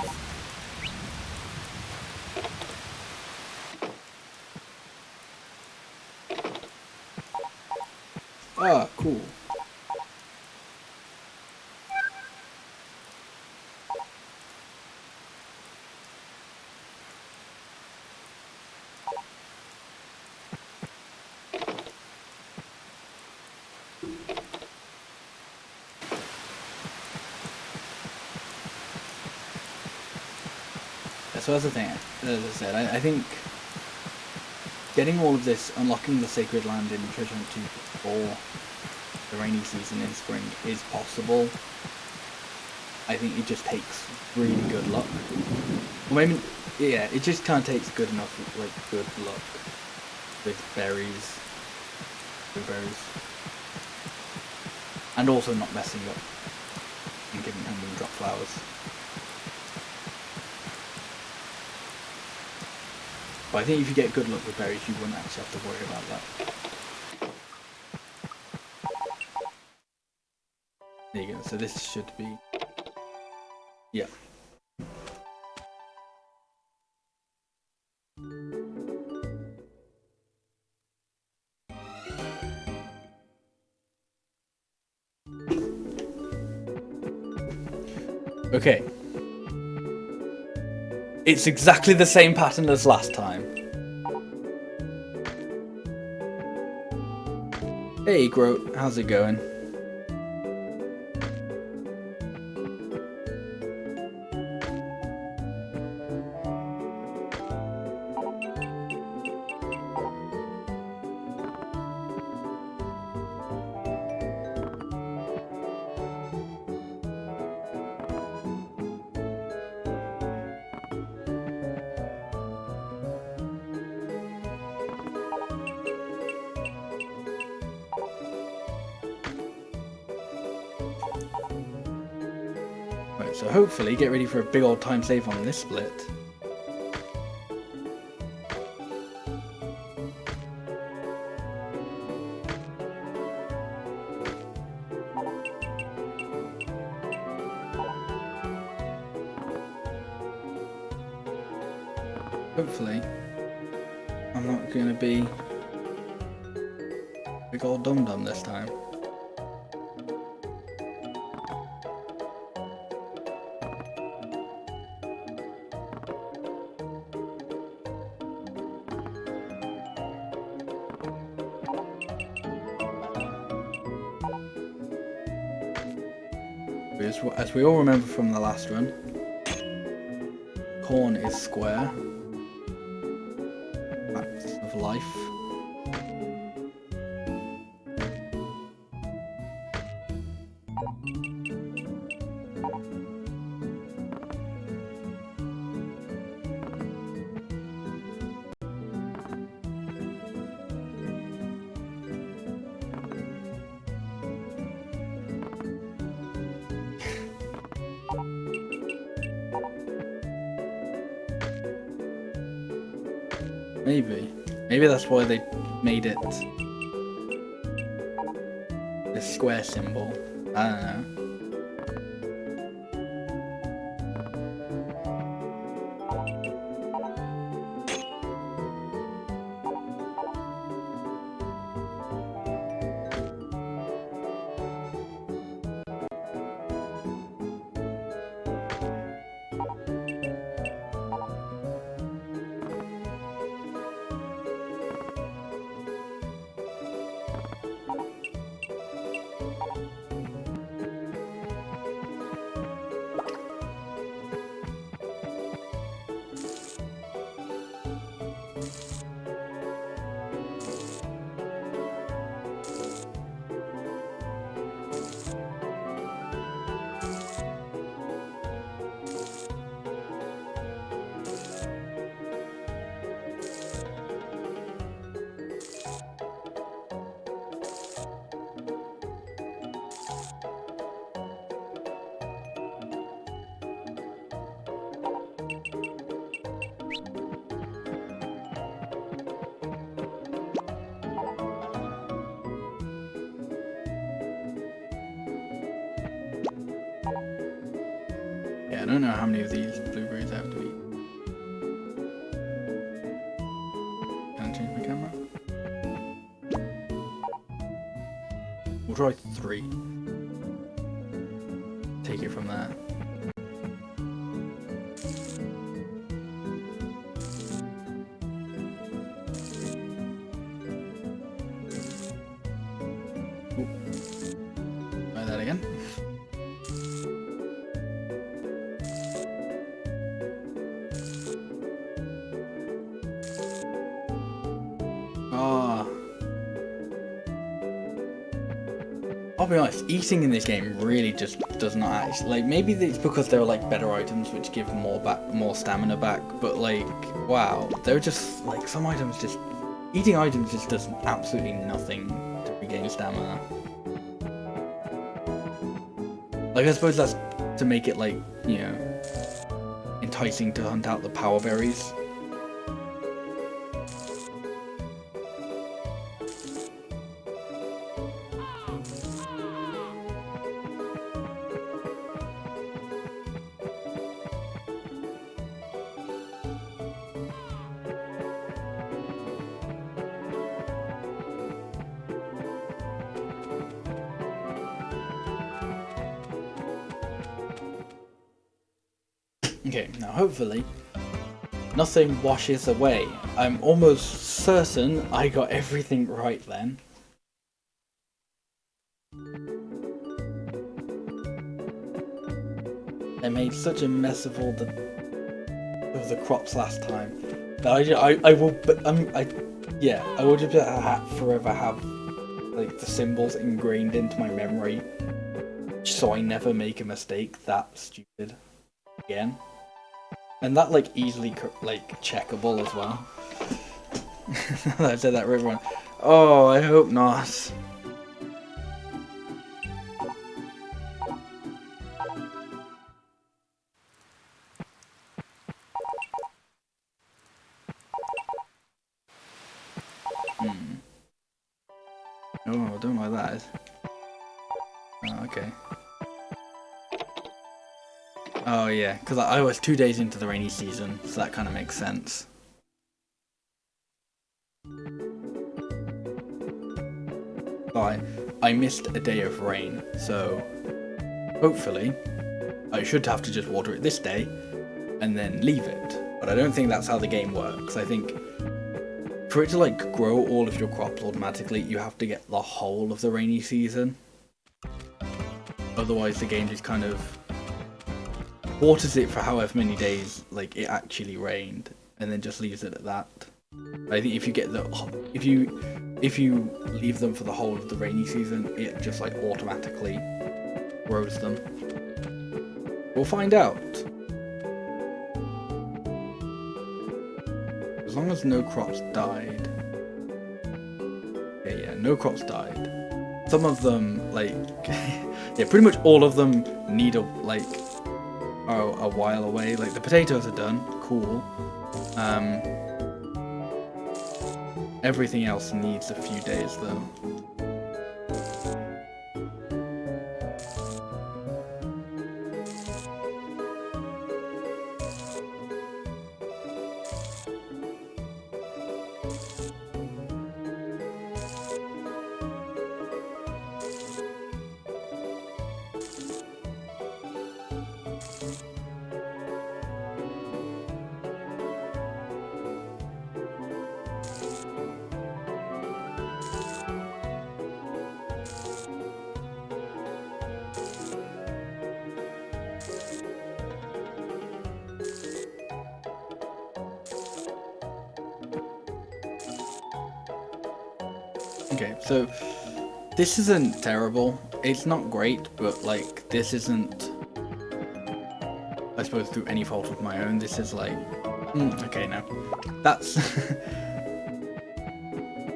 Ah, cool. So that's the thing, as I said, I think getting all of this, unlocking the sacred land in Treasure Hunt 2 4 the rainy season in spring is possible. I think it just takes really good luck. Or maybe, yeah, it just kind of takes good enough, like, good luck with berries, blueberries, and also not messing up and giving them drop flowers. But I think if you get good luck with berries, you wouldn't actually have to worry about that. There you go, so this should be, yeah. Okay. It's exactly the same pattern as last time. Hey Groat, how's it going? Right, so hopefully get ready for a big old time save on this split. Hopefully, I'm not gonna be big old dum-dum this time. As we all remember from the last run, corn is square. Facts of life. Maybe that's why they made it the square symbol. I don't know. Yeah, I don't know how many of these blueberries I have to eat. Can I change my camera? We'll try 3. Take it from there. Ooh. Try that again. I'll be honest, eating in this game really just does not actually, like, maybe it's because there are like better items which give more stamina back, but like, wow, there are just like some items just, eating items just does absolutely nothing to regain stamina. Like, I suppose that's to make it like, you know, enticing to hunt out the power berries. Okay, now hopefully nothing washes away. I'm almost certain I got everything right then. I made such a mess of all the crops last time that I will, but yeah, I will just forever have like the symbols ingrained into my memory, so I never make a mistake that stupid again. And that like easily like checkable as well. I said that for everyone. Oh, I hope not. Oh, I don't like that. Oh, okay. Oh yeah, because I was 2 days into the rainy season, so that kind of makes sense. I missed a day of rain, so hopefully I should have to just water it this day and then leave it. But I don't think that's how the game works. I think for it to like grow all of your crops automatically, you have to get the whole of the rainy season. Otherwise the game just kind of waters it for however many days like it actually rained and then just leaves it at that. I think if you get if you leave them for the whole of the rainy season, it just like automatically grows them. We'll find out. As long as no crops died. Yeah, no crops died. Some of them, like, yeah, pretty much all of them need a while away. Like the potatoes are done, cool. Everything else needs a few days though. Okay, so this isn't terrible. It's not great, but like this isn't, I suppose, through any fault of my own. This is like, okay, no, that's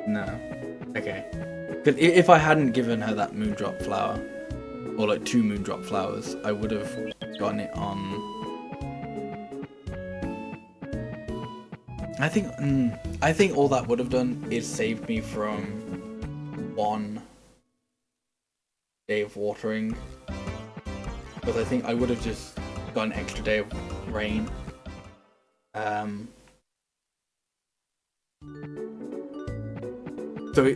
no, okay. Because if I hadn't given her that moondrop flower, or like 2 moondrop flowers, I would have gotten it on. I think all that would have done is saved me from 1 day of watering, because I think I would have just got an extra day of rain. So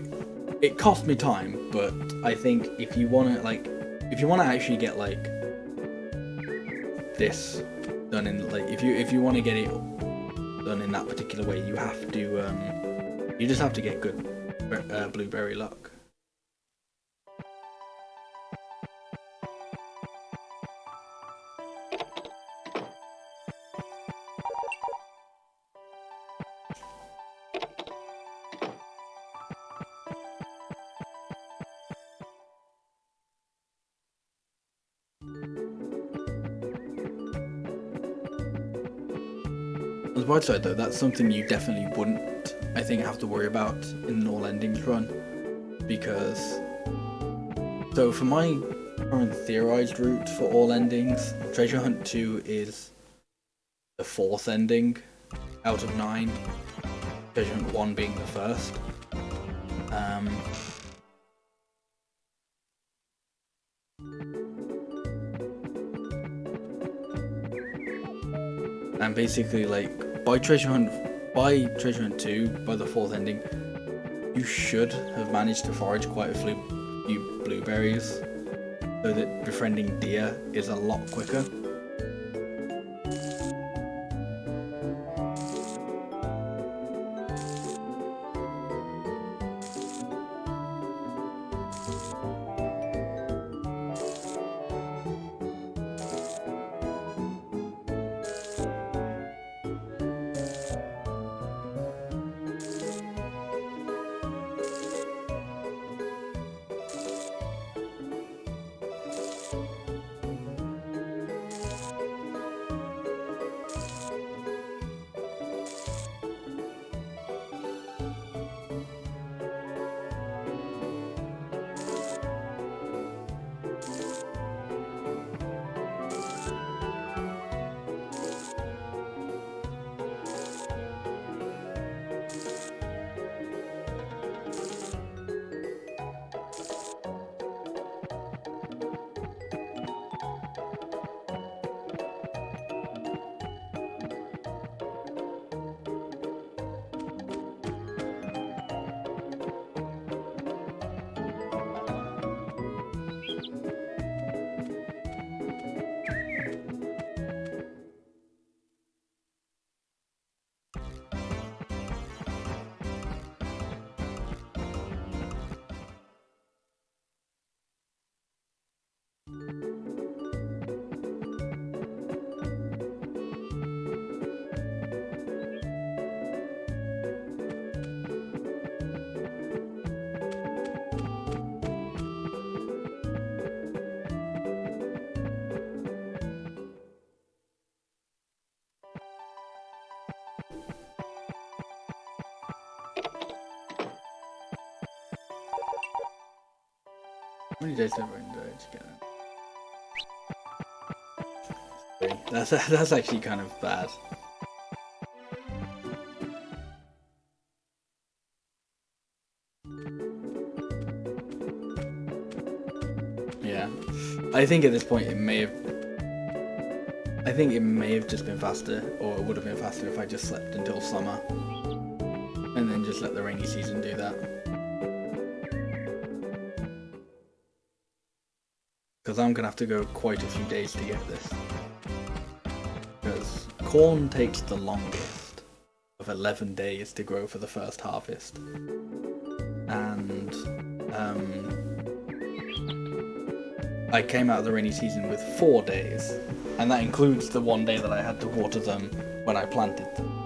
it cost me time, but I think if you want to actually get like this done in like if you want to get it done in that particular way, you have to you just have to get good blueberry luck. bright side though, that's something you definitely wouldn't, I think, have to worry about in an all endings run, because so for my current theorized route for all endings, Treasure Hunt 2 is the 4th ending out of 9, Treasure Hunt 1 being the first. And basically, like, by Treasure Hunt 2, by the 4th ending, you should have managed to forage quite a few blueberries, so that befriending deer is a lot quicker. How many days have I enjoyed together? That's actually kind of bad. Yeah, I think at this point it may have. I think it may have just been faster, or it would have been faster if I just slept until summer, and then just let the rainy season do that. Because I'm gonna have to go quite a few days to get this. Because corn takes the longest of 11 days to grow for the first harvest. And I came out of the rainy season with 4 days. And that includes the 1 day that I had to water them when I planted them.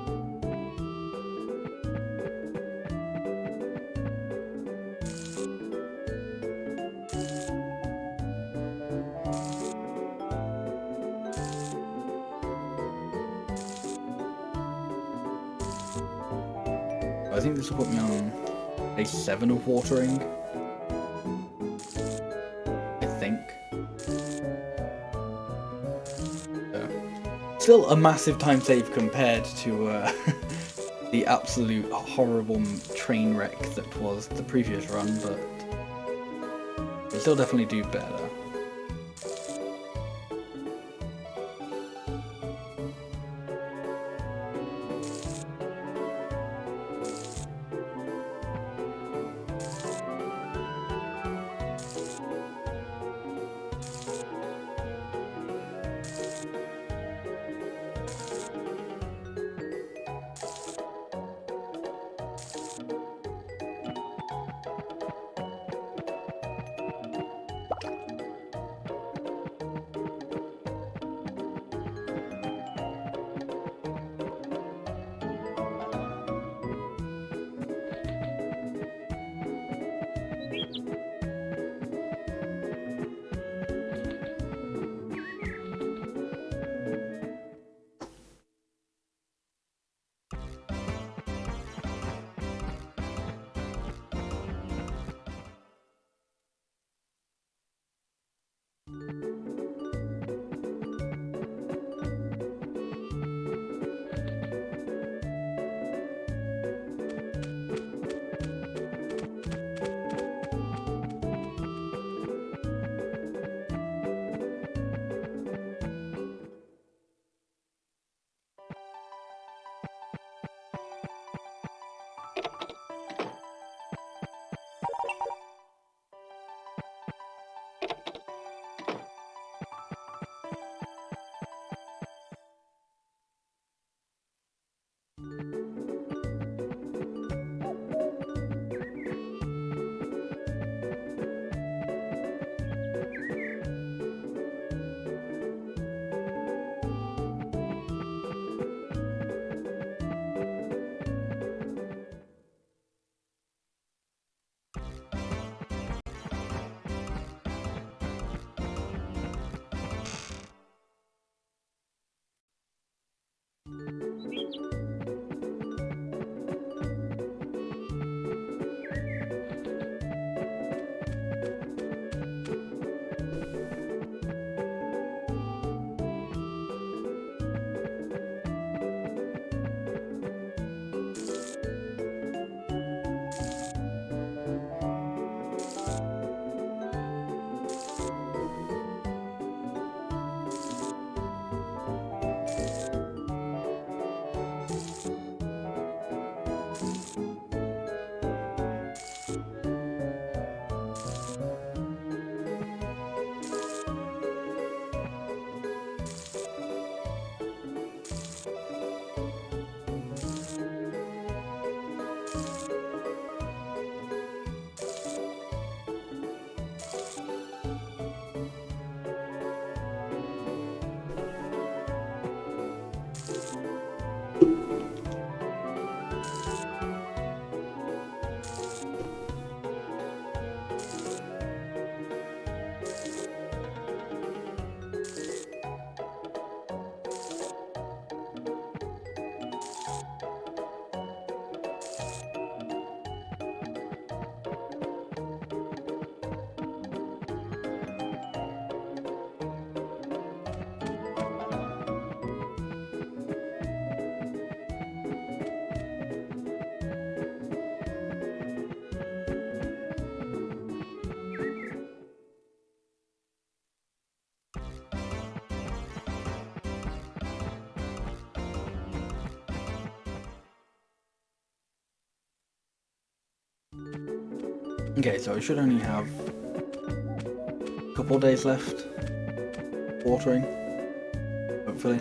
I think this will put me on day 7 of watering. I think. So, still a massive time save compared to the absolute horrible train wreck that was the previous run, but we still definitely do better. Okay, so I should only have a couple of days left watering, hopefully.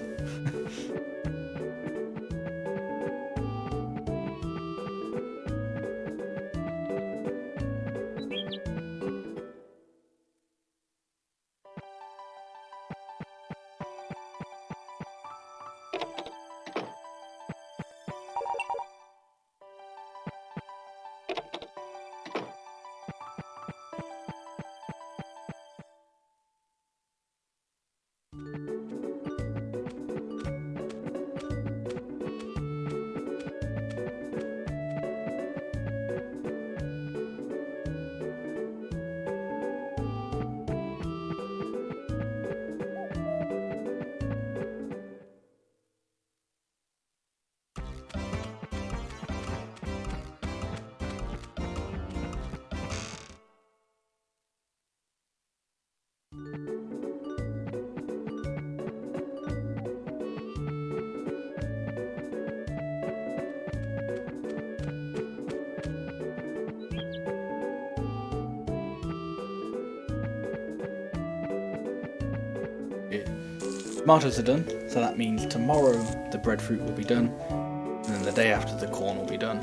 Tomatoes are done, so that means tomorrow the breadfruit will be done, and then the day after the corn will be done.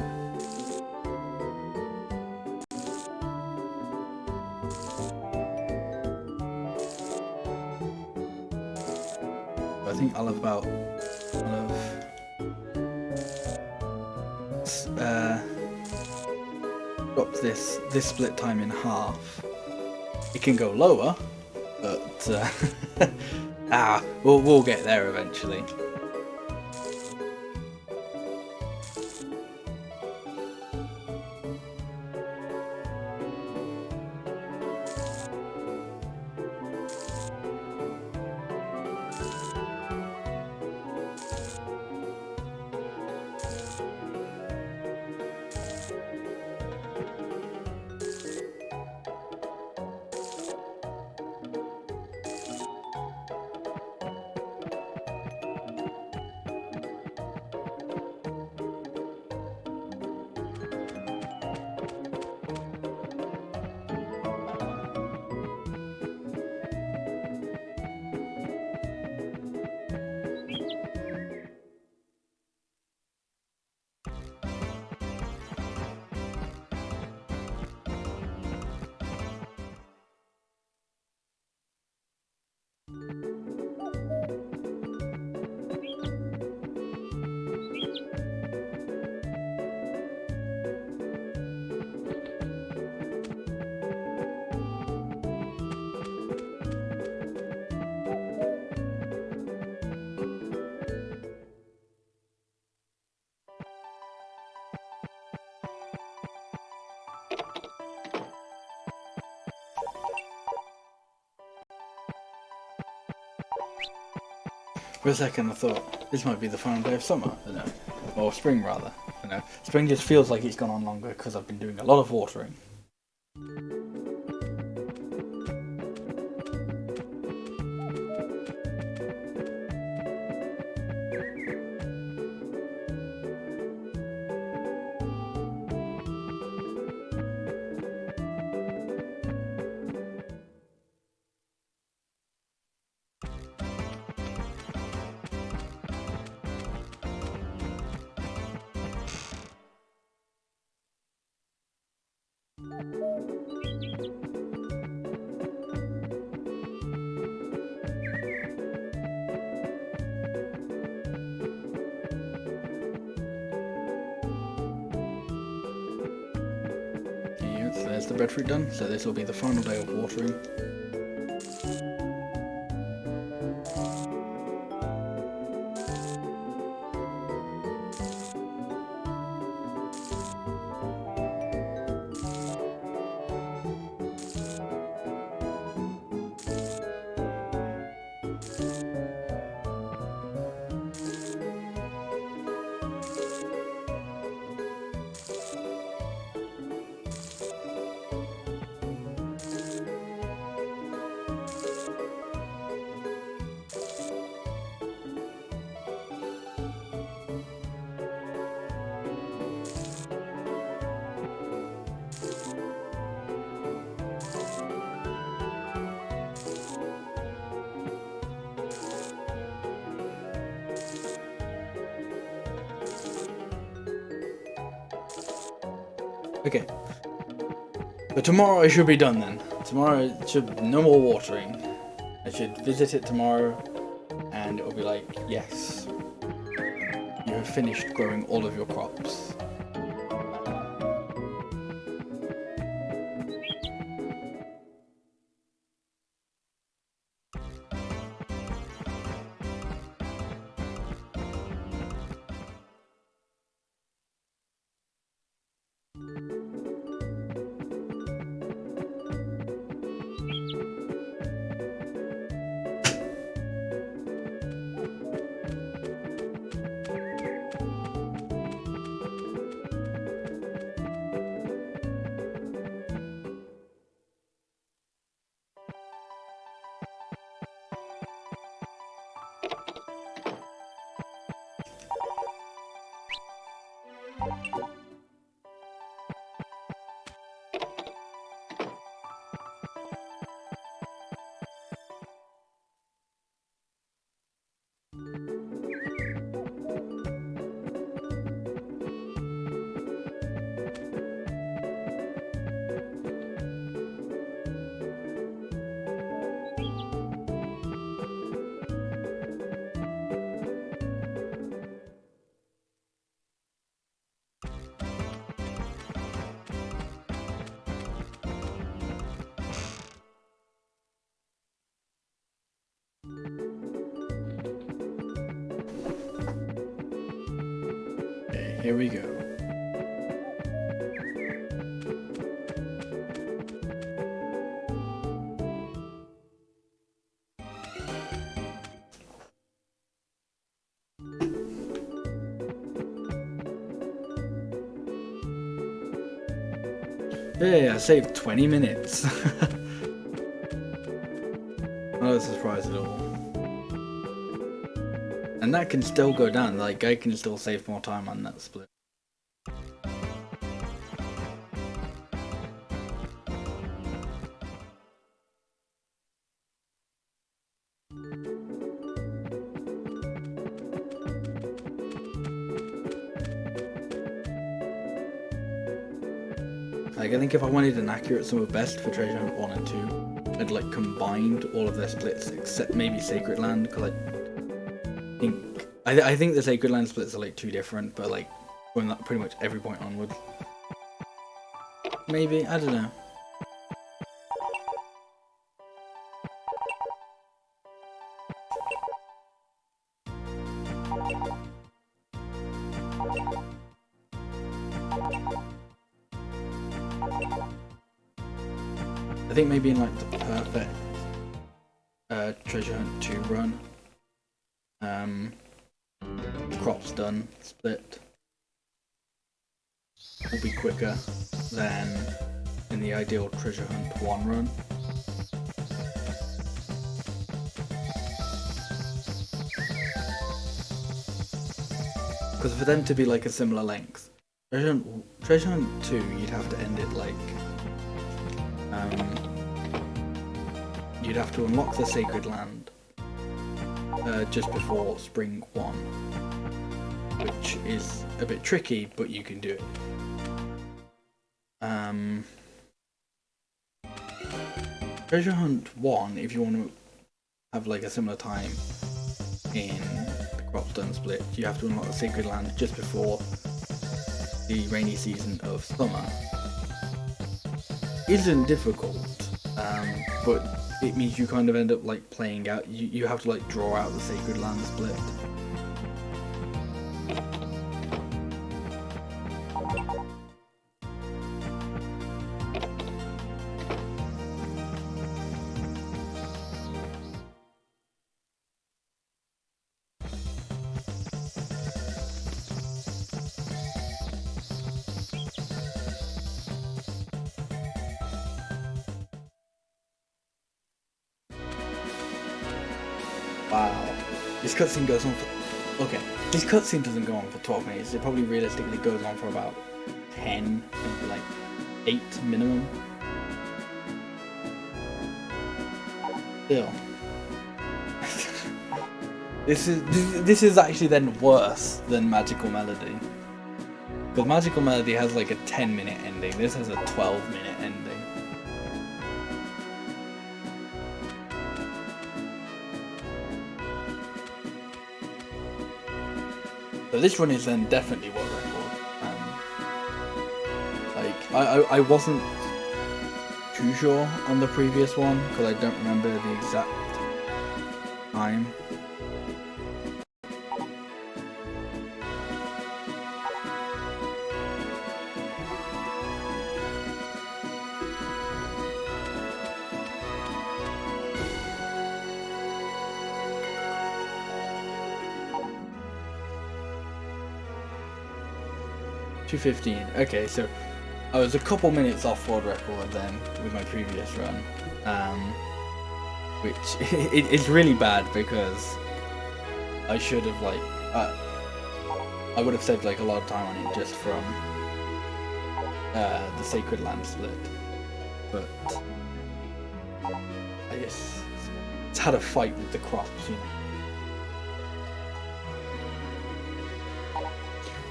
I think I'll have about drop this split time in half. It can go lower, but we'll get there eventually. For a second I thought this might be the final day of summer, or spring rather. Spring just feels like it's gone on longer because I've been doing a lot of watering. There's the breadfruit done, so this will be the final day of watering. Okay. But tomorrow I should be done then. Tomorrow it should be no more watering. I should visit it tomorrow and it'll be like, yes, you have finished growing all of your crops. Okay, here we go. Yeah, I saved 20 minutes. Not a surprise at all. And that can still go down, like I can still save more time on that split. Like, I think if I wanted an accurate sum of best for Treasure Hunt 1 and 2, I'd like combined all of their splits except maybe Sacred Land, because I think the Sacred Land splits are like too different, but like going that pretty much every point onwards. Maybe, I don't know. I think maybe in like the perfect Treasure Hunt 2 run, crops done, split, will be quicker than in the ideal Treasure Hunt 1 run. Because for them to be like a similar length, Treasure Hunt 2, you'd have to end it like you'd have to unlock the Sacred Land just before Spring 1, which is a bit tricky, but you can do it. Treasure Hunt 1, if you want to have like a similar time in the Crops Done split, you have to unlock the Sacred Land just before the rainy season of summer. Isn't difficult, but it means you kind of end up like playing out, you have to like draw out the Sacred Land split. Wow, this cutscene goes on for... Okay, this cutscene doesn't go on for 12 minutes, it probably realistically goes on for about 10, maybe like 8 minimum. Still. This is actually then worse than Magical Melody. Because Magical Melody has like a 10-minute ending. This has a 12-minute ending. So this run is then definitely world record. I wasn't too sure on the previous one because I don't remember the exact time. $2:15. Okay, so I was a couple minutes off world record then with my previous run, which it's really bad because I should have I would have saved like a lot of time on it just from the Sacred Land split, but I guess it's had a fight with the crops, you know.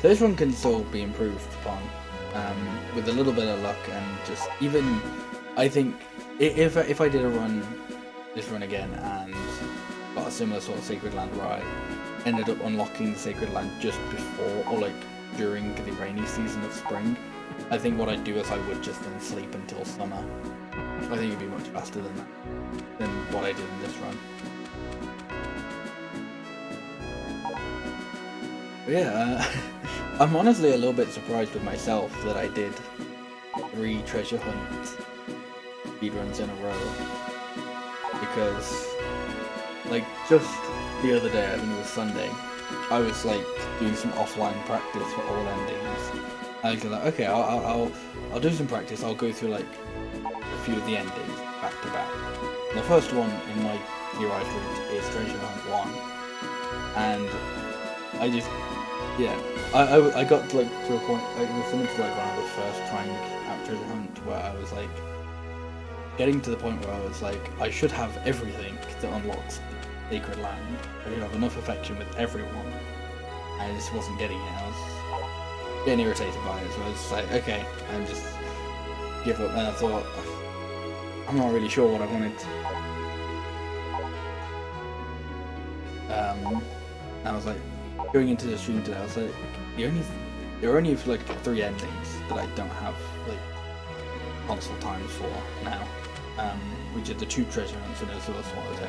So this one can still be improved upon with a little bit of luck and just even, I think, if I did this run again and got a similar sort of Sacred Land where I ended up unlocking the Sacred Land just before or like during the rainy season of spring, I think what I'd do is I would just then sleep until summer. I think it'd be much faster than that, than what I did in this run. But yeah, I'm honestly a little bit surprised with myself that I did 3 treasure hunt speedruns in a row, because like just the other day, I think it was Sunday, I was like doing some offline practice for all endings. I was like, okay, I'll do some practice. I'll go through like a few of the endings back to back. And the first one in my theorized route is Treasure Hunt 1, and I just I got like to a point, like, it was similar to like when I was first trying out Treasure Hunt, where I was like getting to the point where I was like, I should have everything that unlocks the Sacred Land. I should have enough affection with everyone. I just wasn't getting it. I was getting irritated by it, so I was just like, okay, and just give up. And I thought, I'm not really sure what I wanted. And I was like, going into the stream today, I was like, there are only like 3 endings that I don't have like console times for now, which are the 2 treasure hunts and a sort of Swallowtail.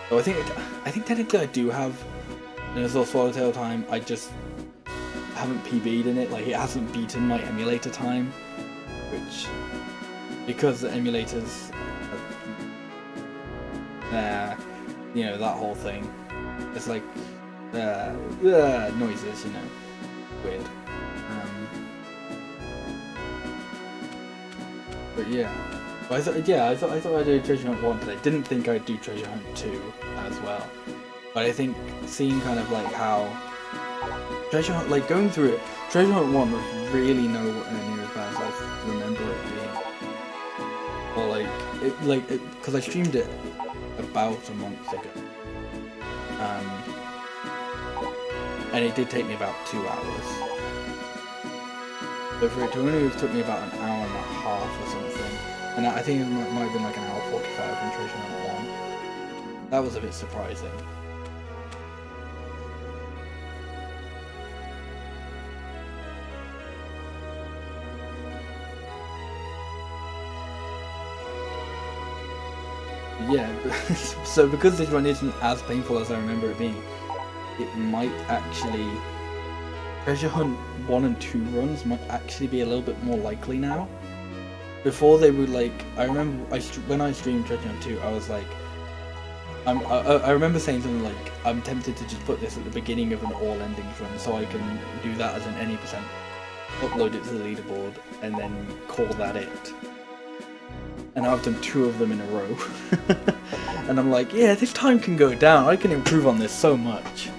So I think technically I do have an Azure Swallowtail time. I just haven't PB'd in it. Like, it hasn't beaten my emulator time, which, because the emulators, you know, that whole thing. It's like noises, you know, weird. But yeah, I thought I'd do Treasure Hunt 1, but I didn't think I'd do Treasure Hunt 2 as well. But I think seeing kind of like how Treasure Hunt, like going through it, Treasure Hunt 1 was really nowhere near as bad as I remember it being. Or because I streamed it about a month ago. And it did take me about 2 hours. So for it to only have took me about an hour and a half or something, and I think it might have been like an hour 45 in Treasure Hunt 1. That was a bit surprising. Yeah, so because this run isn't as painful as I remember it being, it might actually, Treasure Hunt 1 and 2 runs might actually be a little bit more likely now. Before they would like, I remember when I streamed Treasure Hunt 2, I was like, I remember saying something like, I'm tempted to just put this at the beginning of an all endings run so I can do that as an any percent, upload it to the leaderboard, and then call that it. And I've done 2 of them in a row. And I'm like, yeah, this time can go down. I can improve on this so much.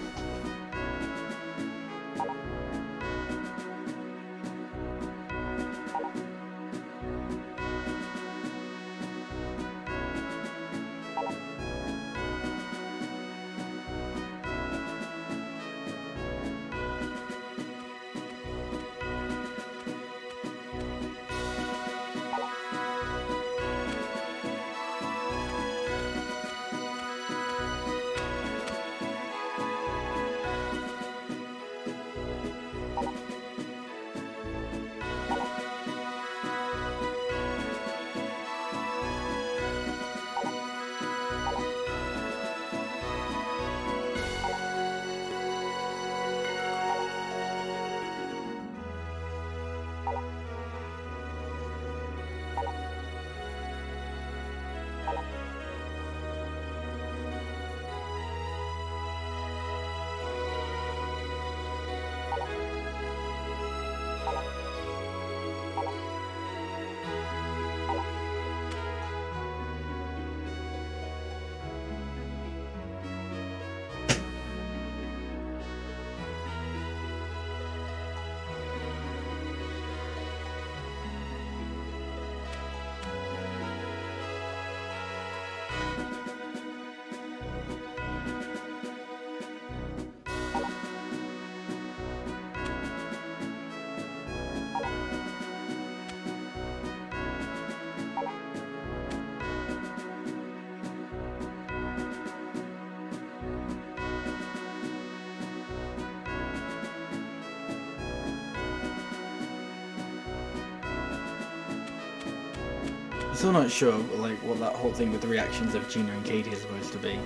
still not sure like what that whole thing with the reactions of Gina and Katie is supposed to be.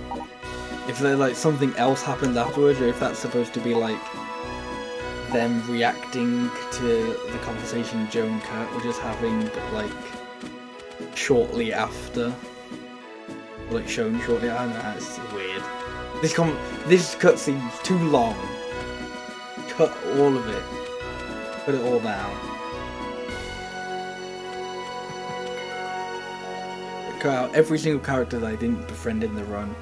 If there like something else happens afterwards, or if that's supposed to be like them reacting to the conversation Joe and Kurt were just having, but like shortly after, or, like shown shortly. I don't know. It's weird. This cutscene's too long. Cut all of it. Put it all down. Cut out every single character that I didn't befriend in the run.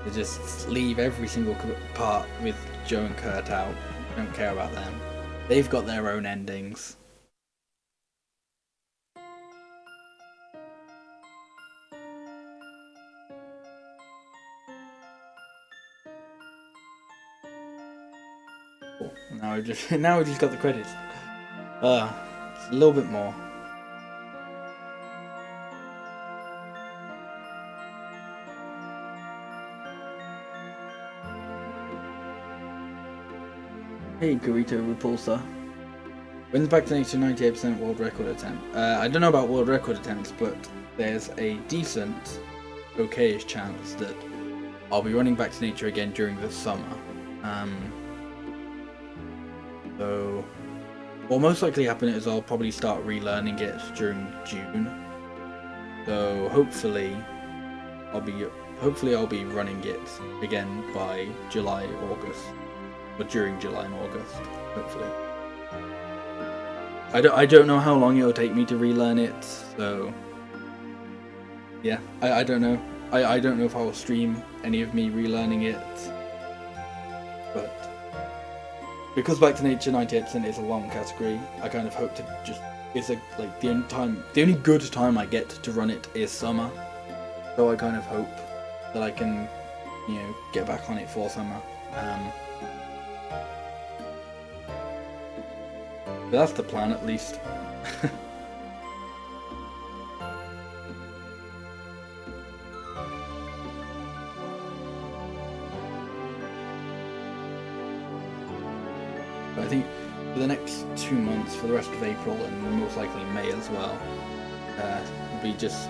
To just leave every single part with Joe and Kurt out. Don't care about them. They've got their own endings. Cool. Now we just got the credits. It's a little bit more. Hey, Garito Repulsor. Wins back to 98% world record attempt. I don't know about world record attempts, but there's a decent, okayish chance that I'll be running Back to Nature again during the summer. So, what'll most likely happen is I'll probably start relearning it during June. So hopefully I'll be running it again by July, August. Or during July and August, hopefully. I don't know how long it'll take me to relearn it, so yeah, I don't know. I don't know if I will stream any of me relearning it, but because Back to Nature 98% is a long category, I kind of hope to just the only good time I get to run it is summer, so I kind of hope that I can, get back on it for summer. But that's the plan, at least. But I think for the next 2 months, for the rest of April and most likely May as well, will be just...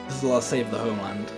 This is the last Save the Homeland.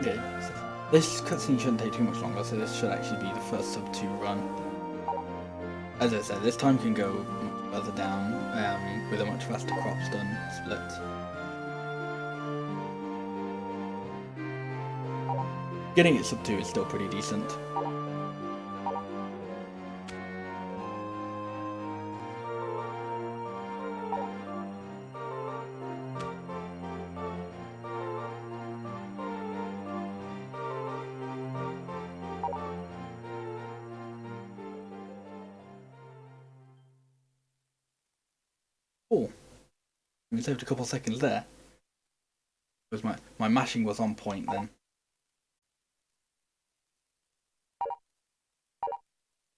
Okay, so this cutscene shouldn't take too much longer, so this should actually be the first sub 2 run. As I said, this time can go much further down, with a much faster crop stun split. Getting it sub 2 is still pretty decent. We saved a couple seconds there. Because my mashing was on point then.